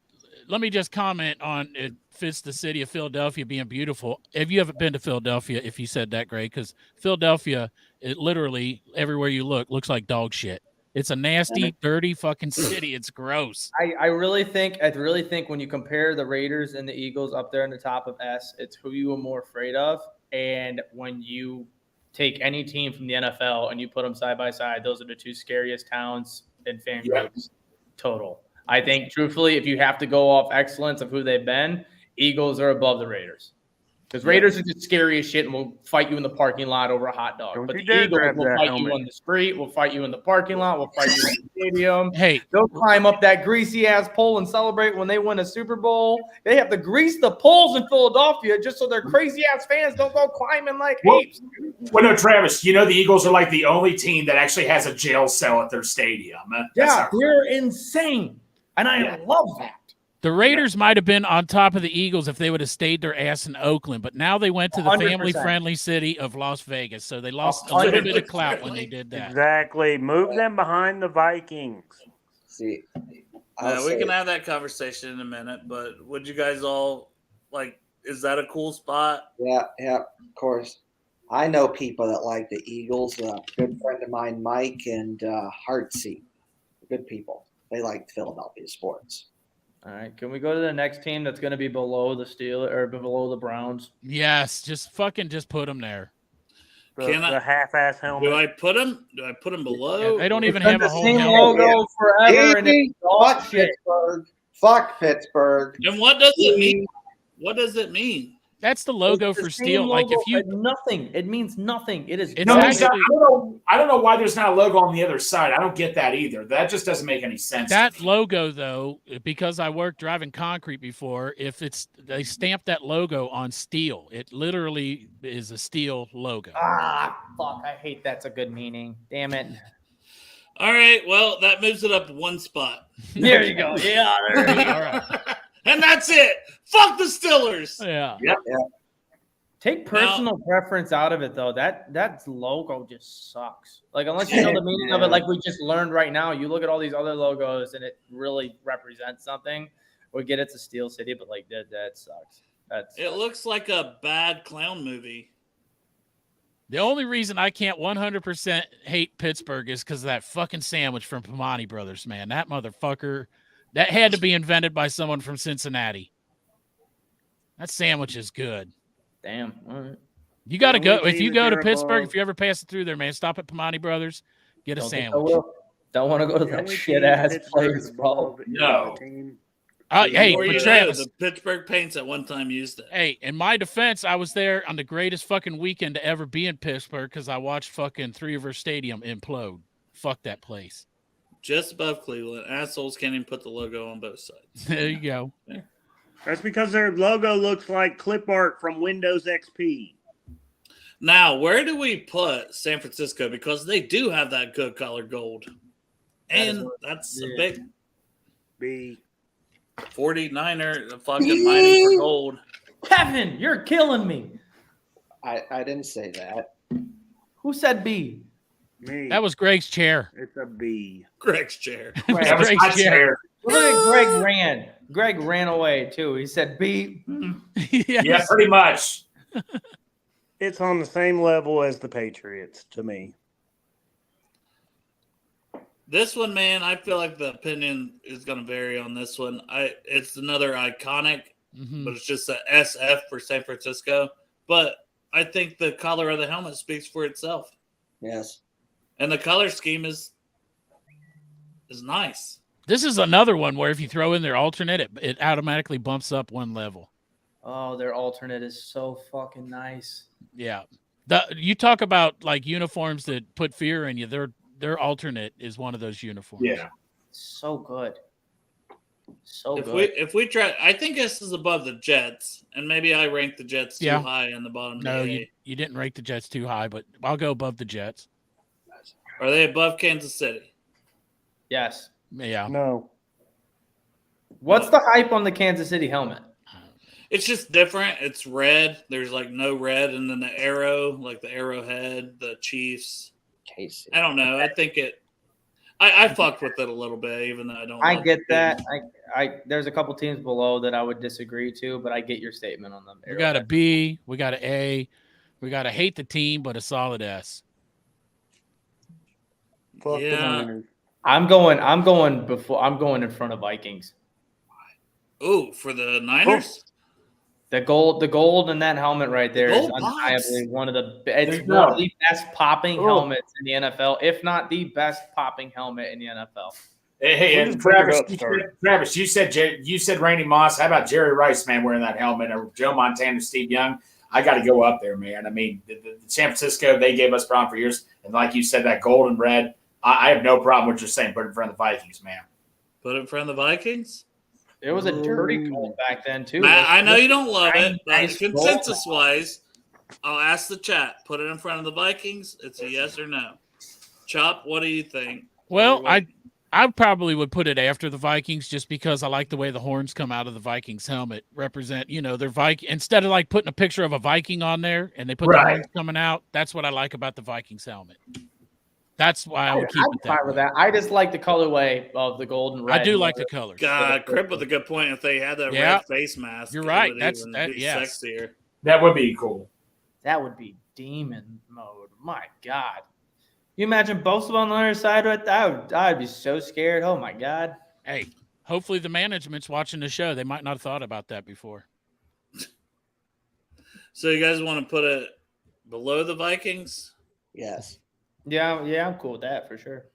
let me just comment on it fits the city of Philadelphia being beautiful. Have you ever been to Philadelphia? If you said that, Greg, because Philadelphia, it literally everywhere you look looks like dog shit. It's a nasty, dirty fucking city. It's gross. I really think when you compare the Raiders and the Eagles up there in the top of S, it's who you are more afraid of. And when you take any team from the NFL and you put them side by side, those are the two scariest towns and fan groups total. I think, truthfully, if you have to go off excellence of who they've been, Eagles are above the Raiders. Because Raiders are just scary as shit and will fight you in the parking lot over a hot dog. Don't but you the dare Eagles grab will that fight helmet. you on the street, will fight you in the parking lot, will fight you in the stadium. Hey, They'll climb up that greasy-ass pole and celebrate when they win a Super Bowl. They have to grease the poles in Philadelphia just so their crazy-ass fans don't go climbing like apes. Well, no, Travis, you know the Eagles are like the only team that actually has a jail cell at their stadium. Yeah, they're insane. And I love that. the Raiders might have been on top of the Eagles if they would have stayed their ass in Oakland, but now they went to the 100%. family-friendly city of Las Vegas, so they lost a little bit of clout when they did that. Exactly. Move them behind the Vikings. See, We can have that conversation in a minute, but would you guys all like? Is that a cool spot? Yeah, of course. I know people that like the Eagles. A good friend of mine, Mike, and Heartsy. Good people. They like Philadelphia sports. All right, can we go to the next team that's going to be below the Steelers or below the Browns? Yes, just put them there. The half-ass helmet. Do I put them? Do I put them below? They don't even It's have been a the whole same helmet. logo forever, and it's Fuck dog shit. Pittsburgh. Fuck Pittsburgh. And what does it mean? What does it mean? That's the logo It's the for same steel. Like if logo you, for nothing, it means nothing. It is It's No, actually- I don't know why there's not a logo on the other side. I don't get that either. That just doesn't make any sense. that logo though, because I worked driving concrete before, if they stamp that logo on steel, it literally is a steel logo. fuck. I hate that's a good meaning. Damn it. All right. Well, that moves it up one spot. There you go. Yeah. There you go. All right. And that's it. Fuck the Steelers. Yeah. Take personal preference out of it, though. That logo just sucks. Like, unless you know the meaning of it, like we just learned right now, you look at all these other logos and it really represents something. We get it's a Steel City, but like that sucks. It looks like a bad clown movie. The only reason I can't 100% hate Pittsburgh is because of that fucking sandwich from Pamani Brothers, man. That motherfucker, that had to be invented by someone from Cincinnati. That sandwich is good. Damn. All right. You got to go. only If team you that go to they're Pittsburgh, above- if you ever pass it through there, man, stop at Pamani Brothers, get a Don't think I sandwich. will. Don't want to go to The that only shit team ass Pittsburgh place, is bro. above is No. the team. Hey, Or but you Travis, know, the Pittsburgh Paints at one time used it. hey, in my defense, I was there on the greatest fucking weekend to ever be in Pittsburgh because I watched fucking Three Rivers Stadium implode. Fuck that place. Just above Cleveland. Assholes can't even put the logo on both sides. There you go. That's because their logo looks like clip art from Windows XP. Now, where do we put San Francisco? Because they do have that good color gold. And that's a big B. 49er fucking mining for gold. Kevin, you're killing me. I didn't say that. Who said B? Me. That was Greg's chair. It's a B. Greg's chair. That was Greg's my chair. chair. Look at Greg ran. Greg ran away too. He said B. Yes. Yeah, pretty much. It's on the same level as the Patriots to me. This one, man, I feel like the opinion is going to vary on this one. It's another iconic Mhm. but it's just a SF for San Francisco. But I think the color of the helmet speaks for itself, Yes. and the color scheme is nice. This is another one where if you throw in their alternate, it automatically bumps up one level. Oh, their alternate is so fucking nice. Yeah. You talk about like uniforms that put fear in you. Their alternate is one of those uniforms. Yeah. So good. So If good. we try, I think this is above the Jets, and maybe I ranked the Jets too Yeah. high in the bottom. No, of the A. you didn't rate the Jets too high, but I'll go above the Jets. Are they above Kansas City? Yes. Yeah. No. What's the hype on the Kansas City helmet? It's just different. It's red. There's like no red, and then the arrow, like the arrowhead, the Chiefs. Casey. I don't know. I think it. I fucked with it a little bit, even though I don't. I love get the that. team. I there's a couple teams below that I would disagree to, but I get your statement on them. We got a B, we got an A, we got to hate the team, but a solid S. Fuck the Yeah. Niners. I'm going in front of Vikings. Ooh, for the Niners. The gold in that helmet right there is gold undeniably pops. one of the There you one go. of the best popping Oh. helmets in the NFL, if not the best popping helmet in the NFL. Hey, We and just picked it Travis, up, you said Randy Moss. How about Jerry Rice, man, wearing that helmet, or Joe Montana, Steve Young? I got to go up there, man. I mean, the San Francisco, they gave us problem for years, and like you said, that gold and red. I have no problem with just saying put it in front of the Vikings, man. Put it in front of the Vikings. It was a dirty gold back then too. Matt, I know you don't love it, but Nice consensus-wise, I'll ask the chat. Put it in front of the Vikings. It's a yes or no. Chop, what do you think? Well, What- I probably would put it after the Vikings just because I like the way the horns come out of the Vikings helmet represent, their Viking. Instead of like putting a picture of a Viking on there and they put the Right. horns coming out, that's what I like about the Vikings helmet. That's why I would keep I'm it fine that with way. that. I just like the colorway of the gold and red. I do like the colors. God, Crip with a good point. If they had that Yeah. red face mask, You're it right. would That's- even that- be yes. sexier. That would be cool. That would be demon mode. My God. You imagine both of them on the other side right there? I'd be so scared. Oh my God. Hey, hopefully the management's watching the show. They might not have thought about that before. So you guys want to put it below the Vikings? Yes. Yeah, I'm cool with that for sure.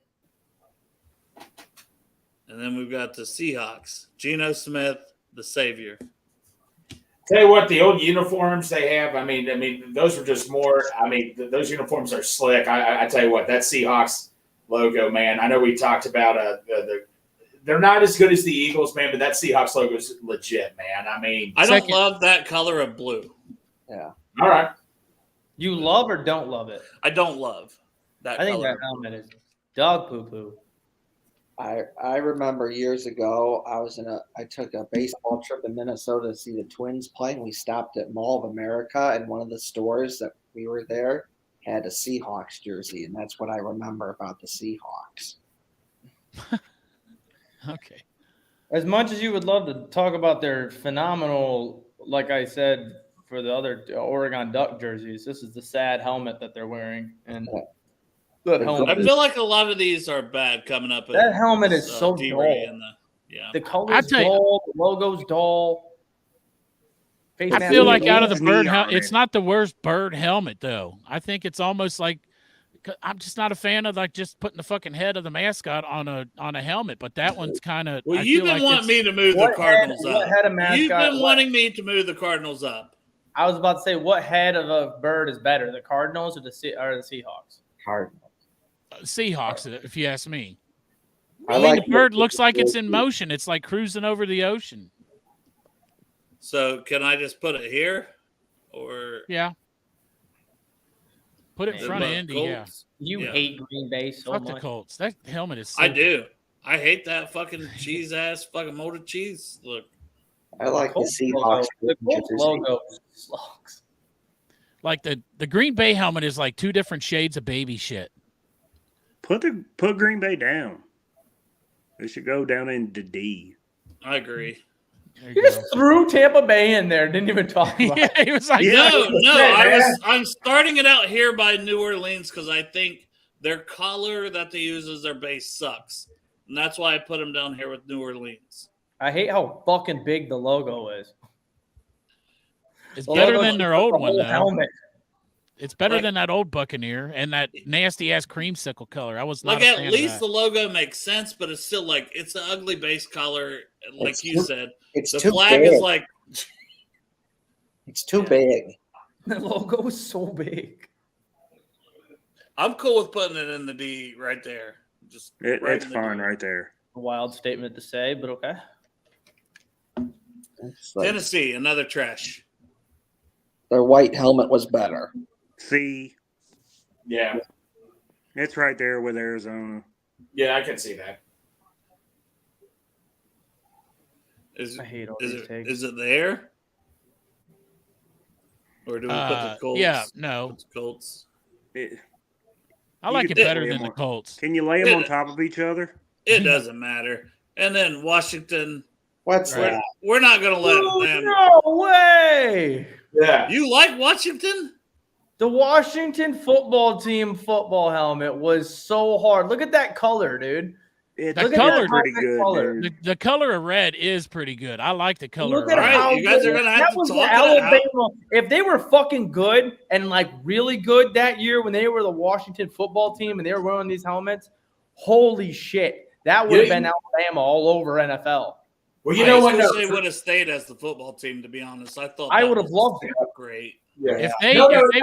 And then we've got the Seahawks. Geno Smith, the savior. Tell you what, the old uniforms they have. I mean, those are just more. I mean, those uniforms are slick. I tell you what, that Seahawks logo, man. I know we talked about they're not as good as the Eagles, man, but that Seahawks logo is legit, man. I mean, I don't Second. love that color of blue. Yeah. all right. You love or don't love it? I don't love that I think color. that helmet is dog poo poo. I remember years ago I took a baseball trip in Minnesota to see the Twins play, and we stopped at Mall of America, and one of the stores that we were there had a Seahawks jersey, and that's what I remember about the Seahawks. Okay. As much as you would love to talk about their phenomenal, like I said, for the other Oregon Duck jerseys, this is the sad helmet that they're wearing. And that I helmet, feel like a lot of these are bad coming up. that helmet is so D-Ray dull. and yeah. The color's tell you- dull, the logo's dull. Face I mask feel is like dull. out of the bird Neon helmet, it's in it. not the worst bird helmet though. I think it's almost like I'm just not a fan of like just putting the fucking head of the mascot on a helmet. But that one's kind of. Well, you've been wanting me to move the What Cardinals head- what up. head of You've mascot- been what- wanting me to move the Cardinals up. I was about to say, what head of a bird is better, the Cardinals or the Seahawks? Cardinals. Seahawks, if you ask me. I I mean, like the bird looks like it's in motion. It's like cruising over the ocean. So can I just put it here, or Yeah. Put it in Man, front of the Indy. Colts? You Yeah. hate Green Bay so Fuck the much. Colts. That helmet is. So I do. I hate that fucking cheese ass fucking molded cheese. Look, I like the Colts Seahawks The Colts jersey. logo sucks. Like the Green Bay helmet is like two different shades of baby shit. Put Green Bay down. They should go down into D. I agree. There You you just go. threw Tampa Bay in there. Didn't even talk about Yeah, it. he was like, Yeah. No, I'm starting it out here by New Orleans because I think their color that they use as their base sucks, and that's why I put them down here with New Orleans. I hate how fucking big the logo is. It's The better logo than should their put old the one, whole though. helmet. It's better Like- than that old Buccaneer and that nasty ass creamsicle color. I was not Like a at fan least of the that. logo makes sense, but it's still like it's an ugly base color. Like It's you too- said, It's the too flag big. is like It's too Yeah. big. The logo is so big. I'm cool with putting it in the D right there. Just right It's in the fine D. right there. A wild statement to say, but okay. It's like Tennessee, another trash. their white helmet was better. See, Yeah. it's right there with Arizona. Yeah, I can see that. Is I hate all is these it takes. is it there? Or do we put the Colts? Yeah, no. Put the Colts. It- I You like could it put better them than the on- Colts. Can you lay them on top of each other? It doesn't matter. And then Washington, What's Right. that? we're not going to let Oh, them. no way! Yeah. You like Washington? The Washington football team football helmet was so hard. Look at that color, dude. It's That Look at color- that pretty helmet good, color. dude. The color of red is pretty good. I like the color Look of at All red. right, how you guys good- are gonna have that to was talk the it out. Alabama. If they were fucking good and like really good that year when they were the Washington football team and they were wearing these helmets, holy shit, that would have Yeah, been Alabama all over NFL. Well, you know what? No, They would have stayed as the football team, to be honest. I thought I that would have was loved it. great. yeah. If they, No, if they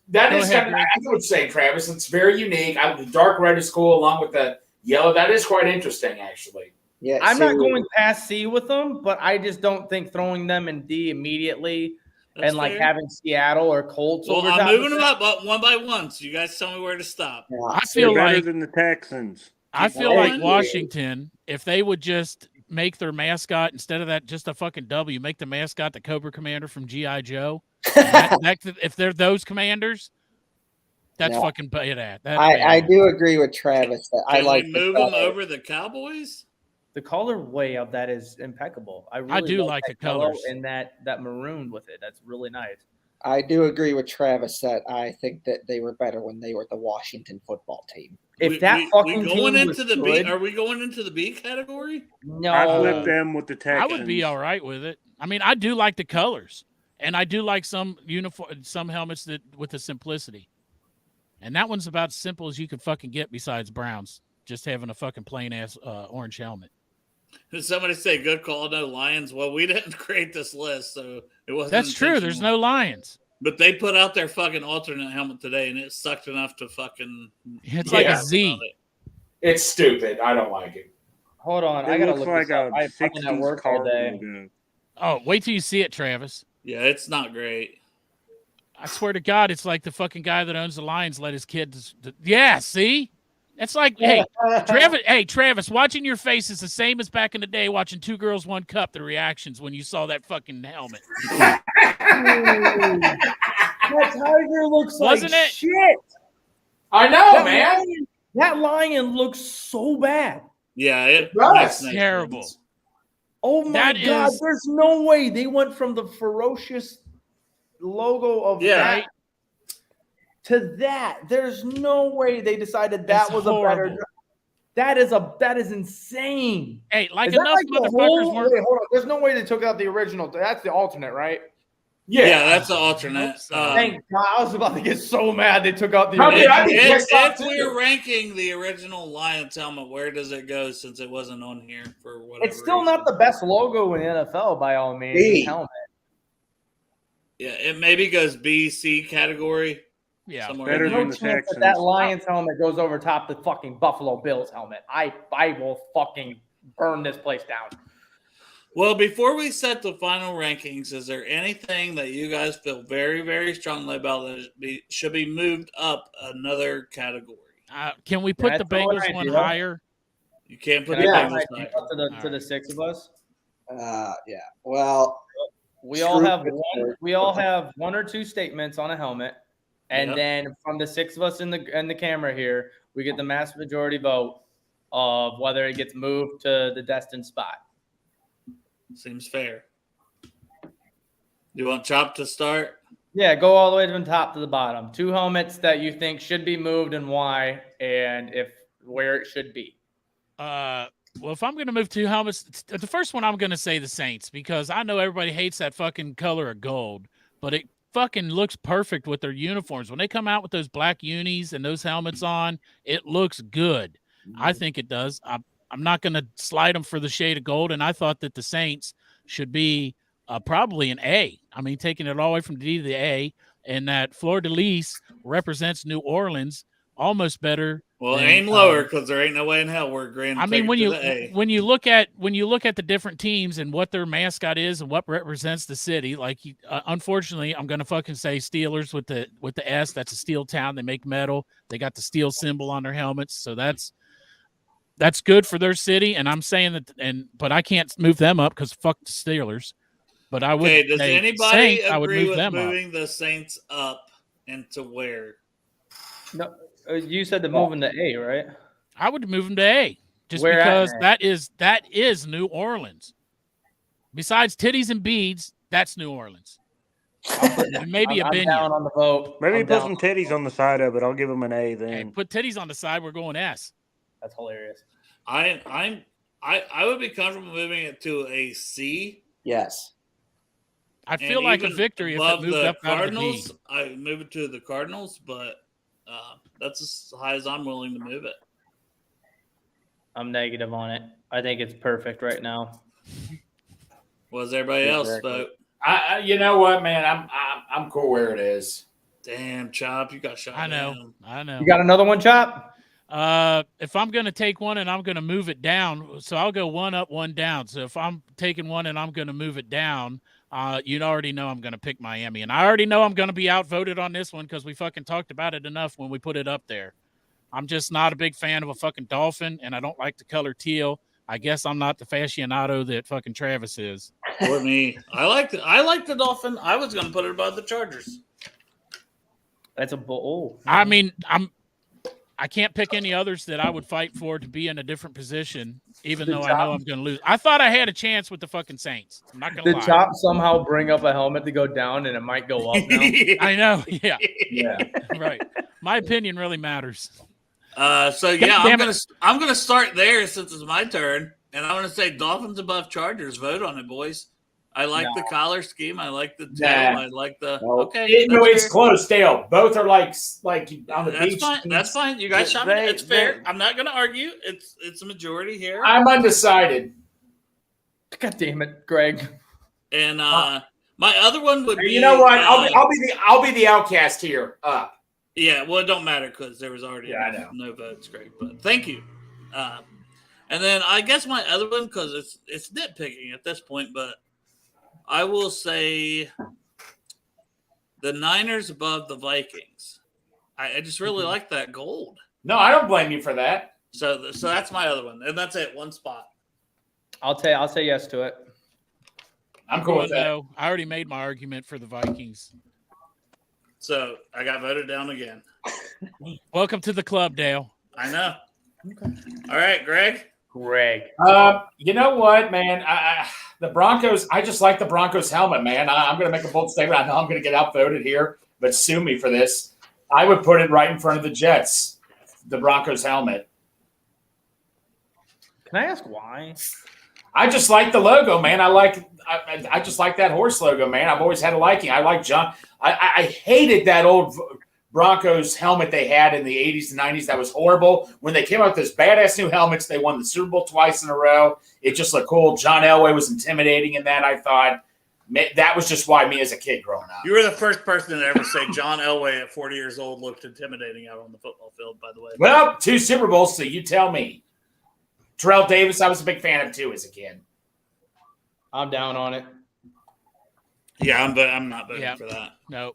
that Go is ahead, kind of, Greg. I would say, Travis, it's very unique. The dark red is cool along with the yellow. That is quite interesting, actually. Yeah, I'm see, not going past C with them, but I just don't think throwing them in D immediately That's and like fair. having Seattle or Colts Well, over I'm top moving of them it. up but one by one, so you guys tell me where to stop. Yeah, I see, feel They're better like than the Texans. I Keep feel going. like Washington, if they would just make their mascot instead of that just a fucking W, make the mascot the Cobra Commander from G.I. Joe. If they're those commanders, that's No. fucking bad. That's I bad. do agree with Travis that I Can like we the move them color. over the Cowboys? The colorway of that is impeccable. I really do like that the yellow colors. and that maroon with it. That's really nice. I do agree with Travis that I think that they were better when they were the Washington football team. If that fucking going team into was the good, B, are we going into the B category? no, I flipped them with the I Texans. would be all right with it. I mean, I do like the colors, and I do like some helmets that with the simplicity. And that one's about as simple as you can fucking get. Besides Browns, just having a fucking plain ass orange helmet. Did somebody say good call, no Lions? Well, we didn't create this list, so it wasn't. That's true. There's intentional. no Lions. But they put out their fucking alternate helmet today, and it sucked enough to fucking. It's like Yeah. a Z. It's stupid. I don't like it. hold on. It I gotta looks look like this up. a I've been at 60s work all car day. logo. Oh, wait till you see it, Travis. Yeah, it's not great. I swear to God, it's like the fucking guy that owns the Lions let his kids. Yeah, see? It's like, hey, Travis, watching your face is the same as back in the day watching Two Girls, One Cup, the reactions when you saw that fucking helmet. That tiger looks Wasn't like it? shit. I know, That man. lion, that lion looks so bad. Yeah, it does. makes no Terrible. sense. Oh my That god! is- There's no way they went from the ferocious logo of Yeah. that to that. There's no way they decided that It's was a better. horrible. That is insane. Hey, like Is that enough like the motherfuckers whole- weren't. wait, hold on. There's no way they took out the original. That's the alternate, right? Yeah, that's the alternate. Hope so. Thank God. I was about to get so mad they took out the How did original. I be pissed off If we're too? ranking the original Lions helmet, where does it go since it wasn't on here for whatever? It's still reason? not the best logo in the NFL by all means. B. This helmet. Yeah, it maybe goes B, C category. Yeah. Somewhere Better in No than there. the chance Texans. that Lions helmet goes over top the fucking Buffalo Bills helmet. I will fucking burn this place down. Well, before we set the final rankings, is there anything that you guys feel very, very strongly about that should be moved up another category? Can we put the That's all Bengals right, one dude. higher? You can't put Can the I put Bengals my higher. team up to the six of us? Yeah. Well, We all Screw have Pittsburgh. one. We all have one or two statements on a helmet, and Yep. then from the six of us in the camera here, we get the mass majority vote of whether it gets moved to the destined spot. Seems fair. You want Chop to start? Yeah, go all the way from the top to the bottom. Two helmets that you think should be moved and why, and if where it should be. Well, if I'm going to move two helmets, the first one I'm going to say the Saints, because I know everybody hates that fucking color of gold, but it fucking looks perfect with their uniforms. When they come out with those black unis and those helmets on, it looks good. I think it does. I'm not going to slide them for the shade of gold, and I thought that the Saints should be probably an A. I mean, taking it all the way from the D to the A, and that Fleur de Lis represents New Orleans almost better. Well, than, aim lower because there ain't no way in hell we're agreeing. I mean, when to you the A. when you look at the different teams and what their mascot is and what represents the city, like unfortunately, I'm gonna fucking say Steelers with the S. That's a steel town. They make metal. They got the steel symbol on their helmets, so that's good for their city. And I'm saying that, but I can't move them up because fuck the Steelers. But I would. Okay, does say anybody Saints, I would agree move with them moving up. the Saints up and to where? No, you said to move into A, right? I would move them to A, just Where at because that is New Orleans. Besides titties and beads, that's New Orleans. And maybe I'm a Binion. down on the vote. Maybe I'm put down. some titties on the side of it. I'll give them an A then. Hey, put titties on the side. We're going S. That's hilarious. I would be comfortable moving it to a C. Yes. I And feel like a even victory if it above moved the up out of the B. Cardinals. I move it to the Cardinals, but that's as high as I'm willing to move it. I'm negative on it. I think it's perfect right now. What does everybody else Exactly. vote? You know what, man? I'm cool where it is. Damn, Chop, you got shot I know. down. I know. You got another one, Chop? If I'm going to take one and I'm going to move it down, so I'll go one up, one down. So if I'm taking one and I'm going to move it down, you already know I'm going to pick Miami. And I already know I'm going to be outvoted on this one because we fucking talked about it enough when we put it up there. I'm just not a big fan of a fucking dolphin, and I don't like the color teal. I guess I'm not the aficionado that fucking Travis is. For me, I like the Dolphin. I was going to put it above the Chargers. That's a bull. I mean, I can't pick any others that I would fight for to be in a different position, even though I know I'm going to lose. I thought I had a chance with the fucking Saints. I'm not going to Did lie. Chop somehow bring up a helmet to go down and it might go up now? I know. Yeah. Yeah. Right. My opinion really matters. So yeah, Damn I'm gonna start there since it's my turn, and I'm gonna say Dolphins above Chargers. Vote on it, boys. I like the collar scheme. I like the tail. Nah. I like the Nope. okay. It's fair. close, Dale. Both are like on the That's beach. fine. That's fine. You guys shot me. They- It's fair. they- I'm not gonna argue. It's a majority here. I'm undecided. God damn it, Greg. And my other one would be. You know what? I'll be the outcast here. Yeah, well, it don't matter because there was already Yeah, I know. no votes. Great, but thank you. And then I guess my other one, because it's nitpicking at this point, but I will say the Niners above the Vikings. I just really like that gold. No, I don't blame you for that. So that's my other one, and that's it. One spot. I'll say yes to it. I'm cool with that. No, I already made my argument for the Vikings. So I got voted down again. Welcome to the club, Dale. I know. All right, Greg. Greg. You know what, man? The Broncos. I just like the Broncos helmet, man. I'm going to make a bold statement. I know I'm going to get outvoted here, but sue me for this. I would put it right in front of the Jets. The Broncos helmet. Can I ask why? I just like the logo, man. I just like that horse logo, man. I've always had a liking. I like John. I hated that old Broncos helmet they had in the 80s and 90s. That was horrible. When they came out with those badass new helmets, they won the Super Bowl twice in a row. It just looked cool. John Elway was intimidating in that, I thought. That was just why me as a kid growing up. You were the first person to ever say John Elway at 40 years old looked intimidating out on the football field, by the way. Well, 2 Super Bowls, so you tell me. Terrell Davis, I was a big fan of too as a kid. I'm down on it. Yeah, I'm not voting Yeah. for that. No.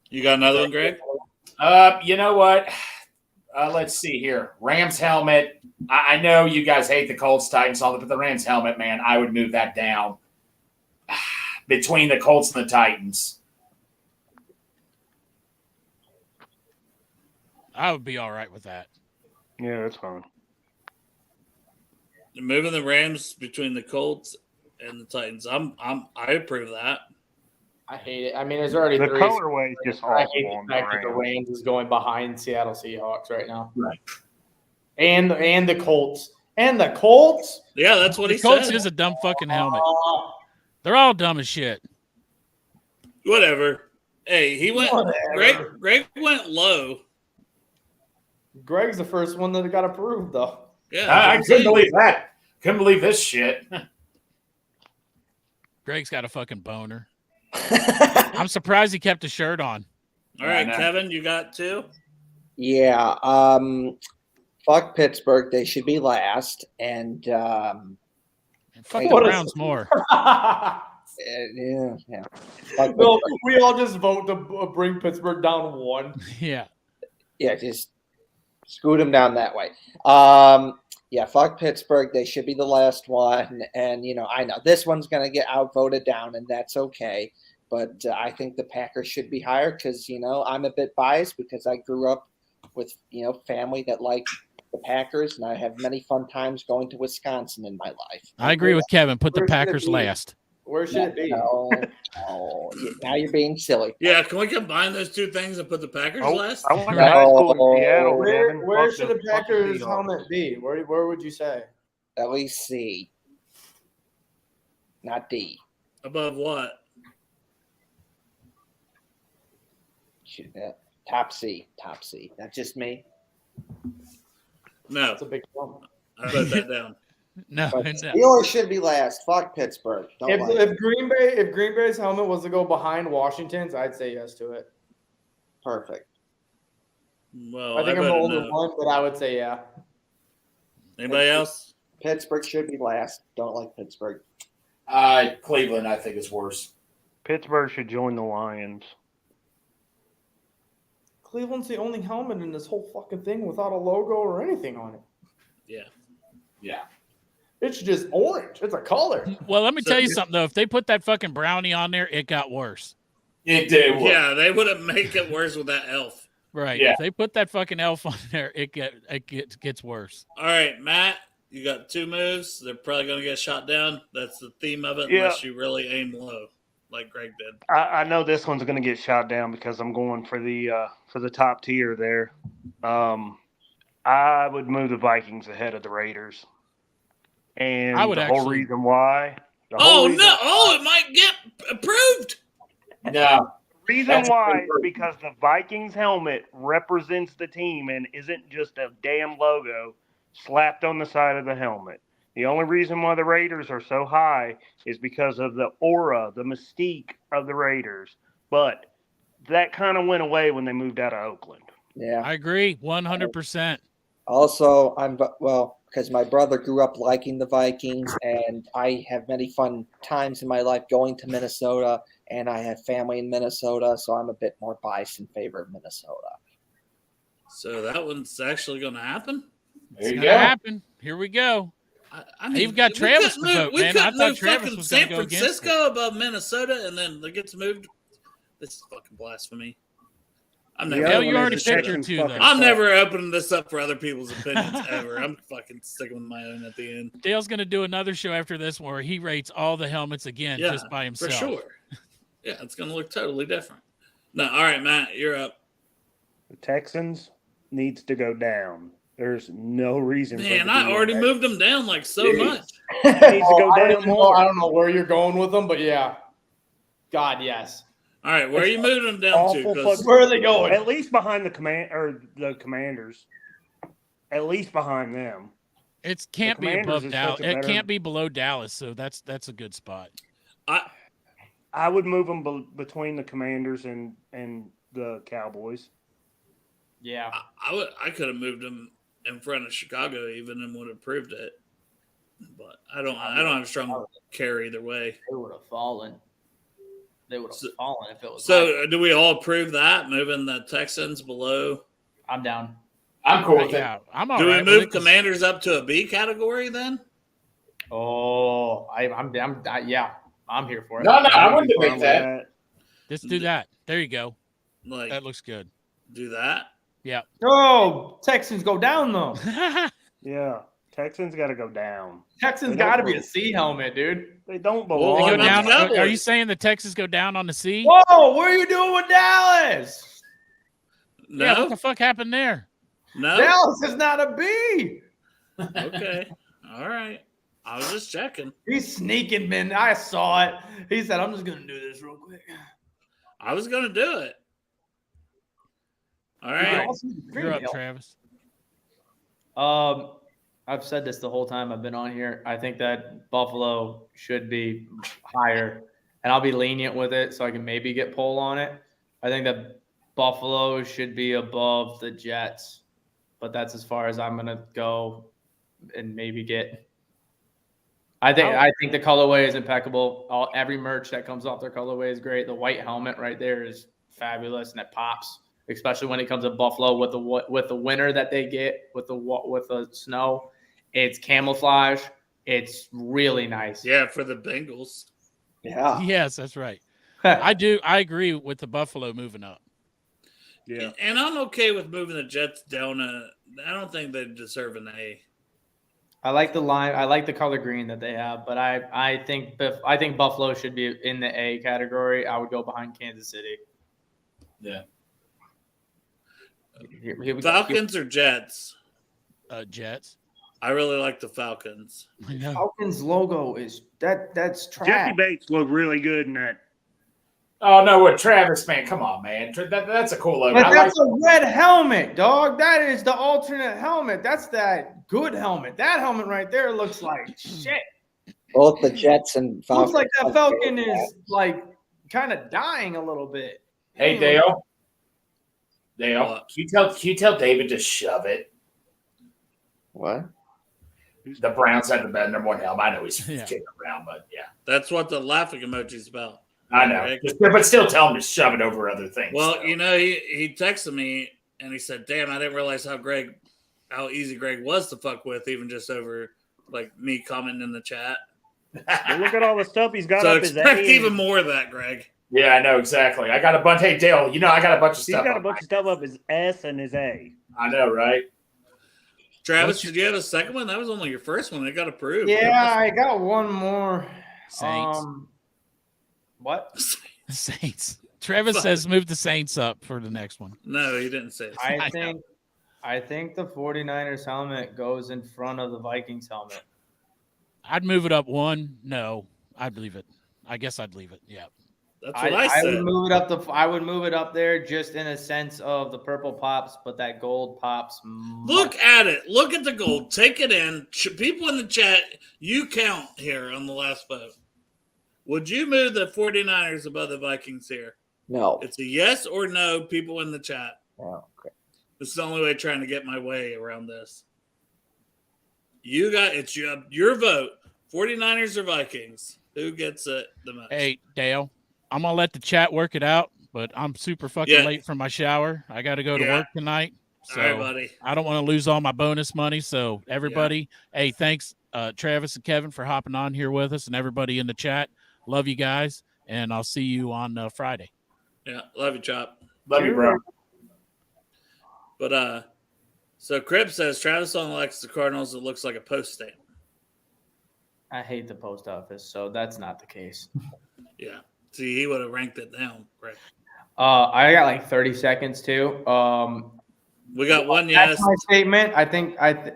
You got another one, Greg? You know what? Let's see here. Rams helmet. I know you guys hate the Colts, Titans, all that, but the Rams helmet, man, I would move that down between the Colts and the Titans. I would be all right with that. Yeah, that's fine. Moving the Rams between the Colts and the Titans. I approve that. I hate it. I mean, there's already The 3. colorway is just I hate awful on the fact that the the Rams. Rams is going behind Seattle Seahawks right now. Right. And the Colts. And the Colts? Yeah, that's what The he Colts said. is a dumb fucking helmet. They're all dumb as shit. Whatever. Hey, he went. Whatever. Greg went low. Greg's the first one that got approved, though. Yeah, I couldn't believe that. Couldn't believe this shit. Greg's got a fucking boner. I'm surprised he kept his shirt on. All right, I know. Kevin, you got two. Yeah. Fuck Pittsburgh. They should be last. And And fuck the What a- Browns more. yeah. Fuck No, Pittsburgh. we all just vote to bring Pittsburgh down 1. Yeah. Yeah, just scoot them down that way. Yeah, fuck Pittsburgh. They should be the last one. And, I know this one's going to get outvoted down, and that's okay. But I think the Packers should be higher because, I'm a bit biased because I grew up with, family that like the Packers, and I have many fun times going to Wisconsin in my life. I agree with Kevin. Put the Where's it Packers be? last. Where should it be? No, now you're being silly. Yeah, can we combine those two things and put the Packers Oh, last? I went to high school in Seattle. Where Kevin. should Fuck the Packers Seahawks. helmet be? Where would you say? At least C, not D. Above what? Top C. That's just me. No, That's a big jump. I wrote that down. No, But no. Steelers should be last. Fuck Pittsburgh. Don't like it. If Green Bay's helmet was to go behind Washington's, I'd say yes to it. Perfect. Well, I think I'm the voted only no. one, but I would say yeah. Anybody else? Pittsburgh should be last. Don't like Pittsburgh. Cleveland, I think, is worse. Pittsburgh should join the Lions. Cleveland's the only helmet in this whole fucking thing without a logo or anything on it. Yeah. Yeah. It's just orange. It's a color. Well, let me So- tell you something, though. If they put that fucking brownie on there, it got worse. It did. Yeah, they wouldn't make it worse with that elf. Right. Yeah. If they put that fucking elf on there, it gets worse. All right, Matt, you got two moves. They're probably going to get shot down. That's the theme of it, Yeah. unless you really aim low, like Greg did. I know this one's going to get shot down because I'm going for the top tier there. I would move the Vikings ahead of the Raiders, and I would the whole actually- reason why. It might get approved. No. Reason That's why pretty is good. because the Vikings helmet represents the team and isn't just a damn logo slapped on the side of the helmet. The only reason why the Raiders are so high is because of the aura, the mystique of the Raiders. But that kind of went away when they moved out of Oakland. Yeah. I agree 100%. Also, because my brother grew up liking the Vikings, and I have many fun times in my life going to Minnesota, and I have family in Minnesota, so I'm a bit more biased in favor of Minnesota. So that one's actually going to happen? There It's you gonna go. happen. Here we go. I mean, You've got we Travis couldn't to move- vote, we man. I couldn't thought move Travis fucking was gonna San go against Francisco above Minnesota, and then it gets moved. This is fucking blasphemy. I'm The never. other Hell, you one is already the picked your Texans two, fucking though. I'm suck. never opening this up for other people's opinions ever. I'm fucking sticking with my own at the end. Dale's going to do another show after this one where he rates all the helmets again Yeah, just by For himself. sure. Yeah, it's going to look totally different. No, all right, Matt, you're up. The Texans needs to go down. There's no reason. for Man, it to I be already there. moved them down like so Jeez. much. It needs to go I don't down even know- more. I don't know where you're going with them, but yeah. God, yes. All right, where are you moving them down to? Awful 'Cause- fucking- Where are they going? At least behind the Commanders. At least behind them. It can't The be Commanders above is Dallas. such a It better- can't be below Dallas, so that's a good spot. I would move them between the Commanders and the Cowboys. Yeah. I could have moved them in front of Chicago even and would have proved it. But I don't have a strong care either way. They would have fallen. They would have So- fallen if it was. So do we all approve that, moving the Texans below? I'm down. I'm cool with it. Yeah, I'm all Do right we with move it 'cause- Commanders up to a B category then? Oh, yeah. I'm here for it. No, I I'd wouldn't be fine debate with that. Let's do that. There you go. Like That looks good. do that? Oh, Texans go down though. Yeah, Texans got to go down. Texans They got to don't be a belong. C helmet, dude. They don't Well, belong. They what go about down. the Cowboys? Are you saying the Texans go down on the C? Whoa, what are you doing with Dallas? No. Yeah, what the fuck happened there? No. Dallas is not a B. Okay. All right. I was just checking. He's sneaking, man. I saw it. He said, I'm just going to do this real quick. I was gonna do it. All right. You're up, Travis. I've said this the whole time I've been on here. I think that Buffalo should be higher, and I'll be lenient with it so I can maybe get pull on it. I think that Buffalo should be above the Jets, but that's as far as I'm gonna go, and maybe get. I think the colorway is impeccable. Every merch that comes off their colorway is great. The white helmet right there is fabulous, and it pops, especially when it comes to Buffalo with the winter that they get with the snow. It's camouflage. It's really nice. Yeah, for the Bengals. Yeah. Yes, that's right. I agree with the Buffalo moving up. Yeah. And I'm okay with moving the Jets down. I don't think they deserve an A. I like the line. I like the color green that they have, but I think Buffalo should be in the A category. I would go behind Kansas City. Yeah. Here we go. Falcons or Jets? Jets. I really like the Falcons. I know. Falcons logo is that's trash. Jesse Bates looked really good in that. Oh no, what Travis, man? Come on, man. That's a cool logo. But I that's like. a red helmet, dog. That is the alternate helmet. That's that good helmet. That helmet right there looks like shit. Both the Jets and Falcons. Looks like that Falcon is like kind of dying a little bit. Hey, Dale. Dale, What? can you tell David to shove it? What? The Browns had the better number one helmet. I know he's Yeah. kidding around, but yeah, That's what the laughing emoji's about. I know. Right? But still, tell him to shove it over other things. Well, so. you know, he texted me and he said, "Damn, I didn't realize how easy Greg was to fuck with, even just over like me commenting in the chat." Well, look at all the stuff he's got So up his expect A. even more of that, Greg. Yeah, I know exactly. I got a bunch. Hey, Dale, I got a bunch of He's stuff. got a up bunch of stuff up his S and his A. I know, right? Travis, did you have a second one? That was only your first one. It got approved. Yeah, I got one more. Saints. What? Saints. Travis says move the Saints up for the next one. No, he didn't say it. I think the 49ers helmet goes in front of the Vikings helmet. I'd move it up one. No, I'd leave it. I guess I'd leave it. Yeah. That's what I said. I would move it up there just in a sense of the purple pops, but that gold pops. Look at it. Look at the gold. Take it in. People in the chat, you count here on the last vote. Would you move the 49ers above the Vikings here? No. It's a yes or no, people in the chat. Oh, okay. This is the only way trying to get my way around this. It's your vote. 49ers or Vikings? Who gets it the most? Hey, Dale, I'm going to let the chat work it out, but I'm super fucking late for my shower. I got to go to work tonight. So all right, buddy. I don't want to lose all my bonus money. So everybody, hey, thanks, Travis and Kevin, for hopping on here with us, and everybody in the chat. Love you guys, and I'll see you on Friday. Yeah, love you, Chop. Love you, bro. But so Crip says Travis only likes the Cardinals. It looks like a post stamp. I hate the post office, so that's not the case. Yeah. See, he would have ranked it down, right? I got like 30 seconds too. We got one yes. That's my statement. I think Hold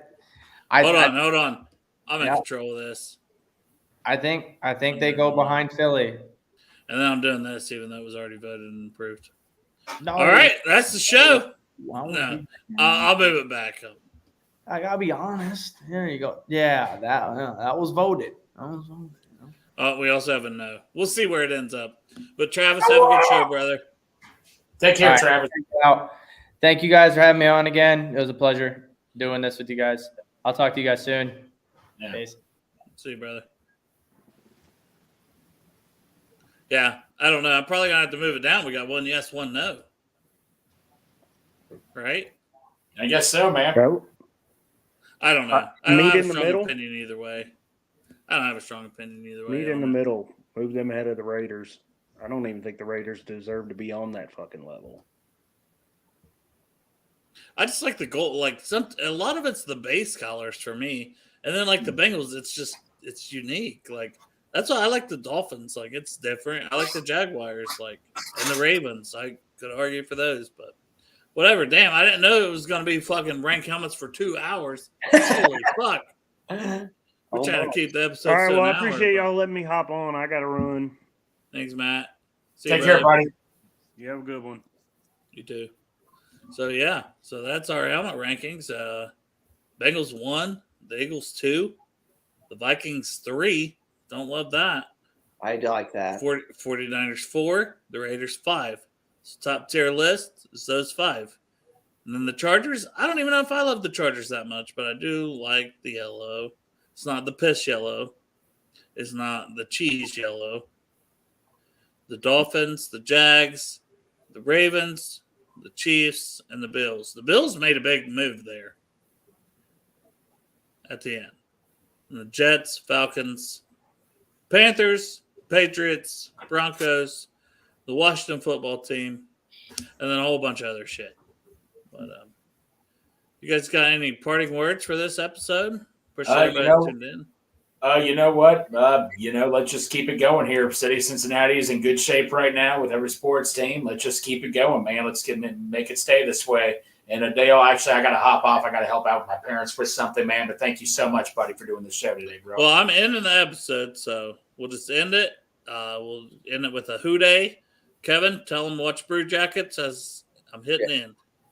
on. I'm in control of this. I think they go behind Philly. And then I'm doing this, even though it was already voted and approved. No, all right, that's the show. Well, no, I'll move it back up. I gotta be honest. There you go. Yeah, that was voted. We also have a no. We'll see where it ends up. But Travis, have a good show, brother. Take care, Travis. Thank you guys for having me on again. It was a pleasure doing this with you guys. I'll talk to you guys soon. Yeah. Peace. See you, brother. Yeah, I don't know. I'm probably going to have to move it down. We got one yes, one no. Right? I guess so, man. I don't know. I don't meet have in a the strong middle? opinion either way. I don't have a strong opinion either way. Meet in the middle. Move them ahead of the Raiders. I don't even think the Raiders deserve to be on that fucking level. I just like the gold. Like a lot of it's the base colors for me, and then like the Bengals, it's unique. Like that's why I like the Dolphins. Like it's different. I like the Jaguars. Like and the Ravens. I could argue for those, but Whatever. Damn, I didn't know it was going to be fucking rank helmets for 2 hours. Holy fuck. We're trying to keep the episode. All right, well, I an appreciate hour, y'all letting me hop on. I got to run. Thanks, Matt. See Take you, care, buddy. You have a good one. You too. So, yeah. So, that's our helmet rankings. Bengals 1, the Eagles 2, the Vikings 3. Don't love that. I like that. 49ers 4, the Raiders 5. So top tier list is those 5. And then the Chargers, I don't even know if I love the Chargers that much, but I do like the yellow. It's not the piss yellow. It's not the cheese yellow. The Dolphins, the Jags, the Ravens, the Chiefs, and the Bills. The Bills made a big move there at the end. And the Jets, Falcons, Panthers, Patriots, Broncos, the Washington football team, and then a whole bunch of other shit. But you guys got any parting words for this episode? Appreciate everybody tuned in. You know what? Let's just keep it going here. City of Cincinnati is in good shape right now with every sports team. Let's just keep it going, man. Let's make it stay this way. And Dale, actually, I got to hop off. I got to help out with my parents with something, man. But thank you so much, buddy, for doing this show today, bro. Well, I'm ending the episode, so we'll just end it. We'll end it with a Who Dey. Kevin, tell them watch Brew Jackets as I'm hitting in.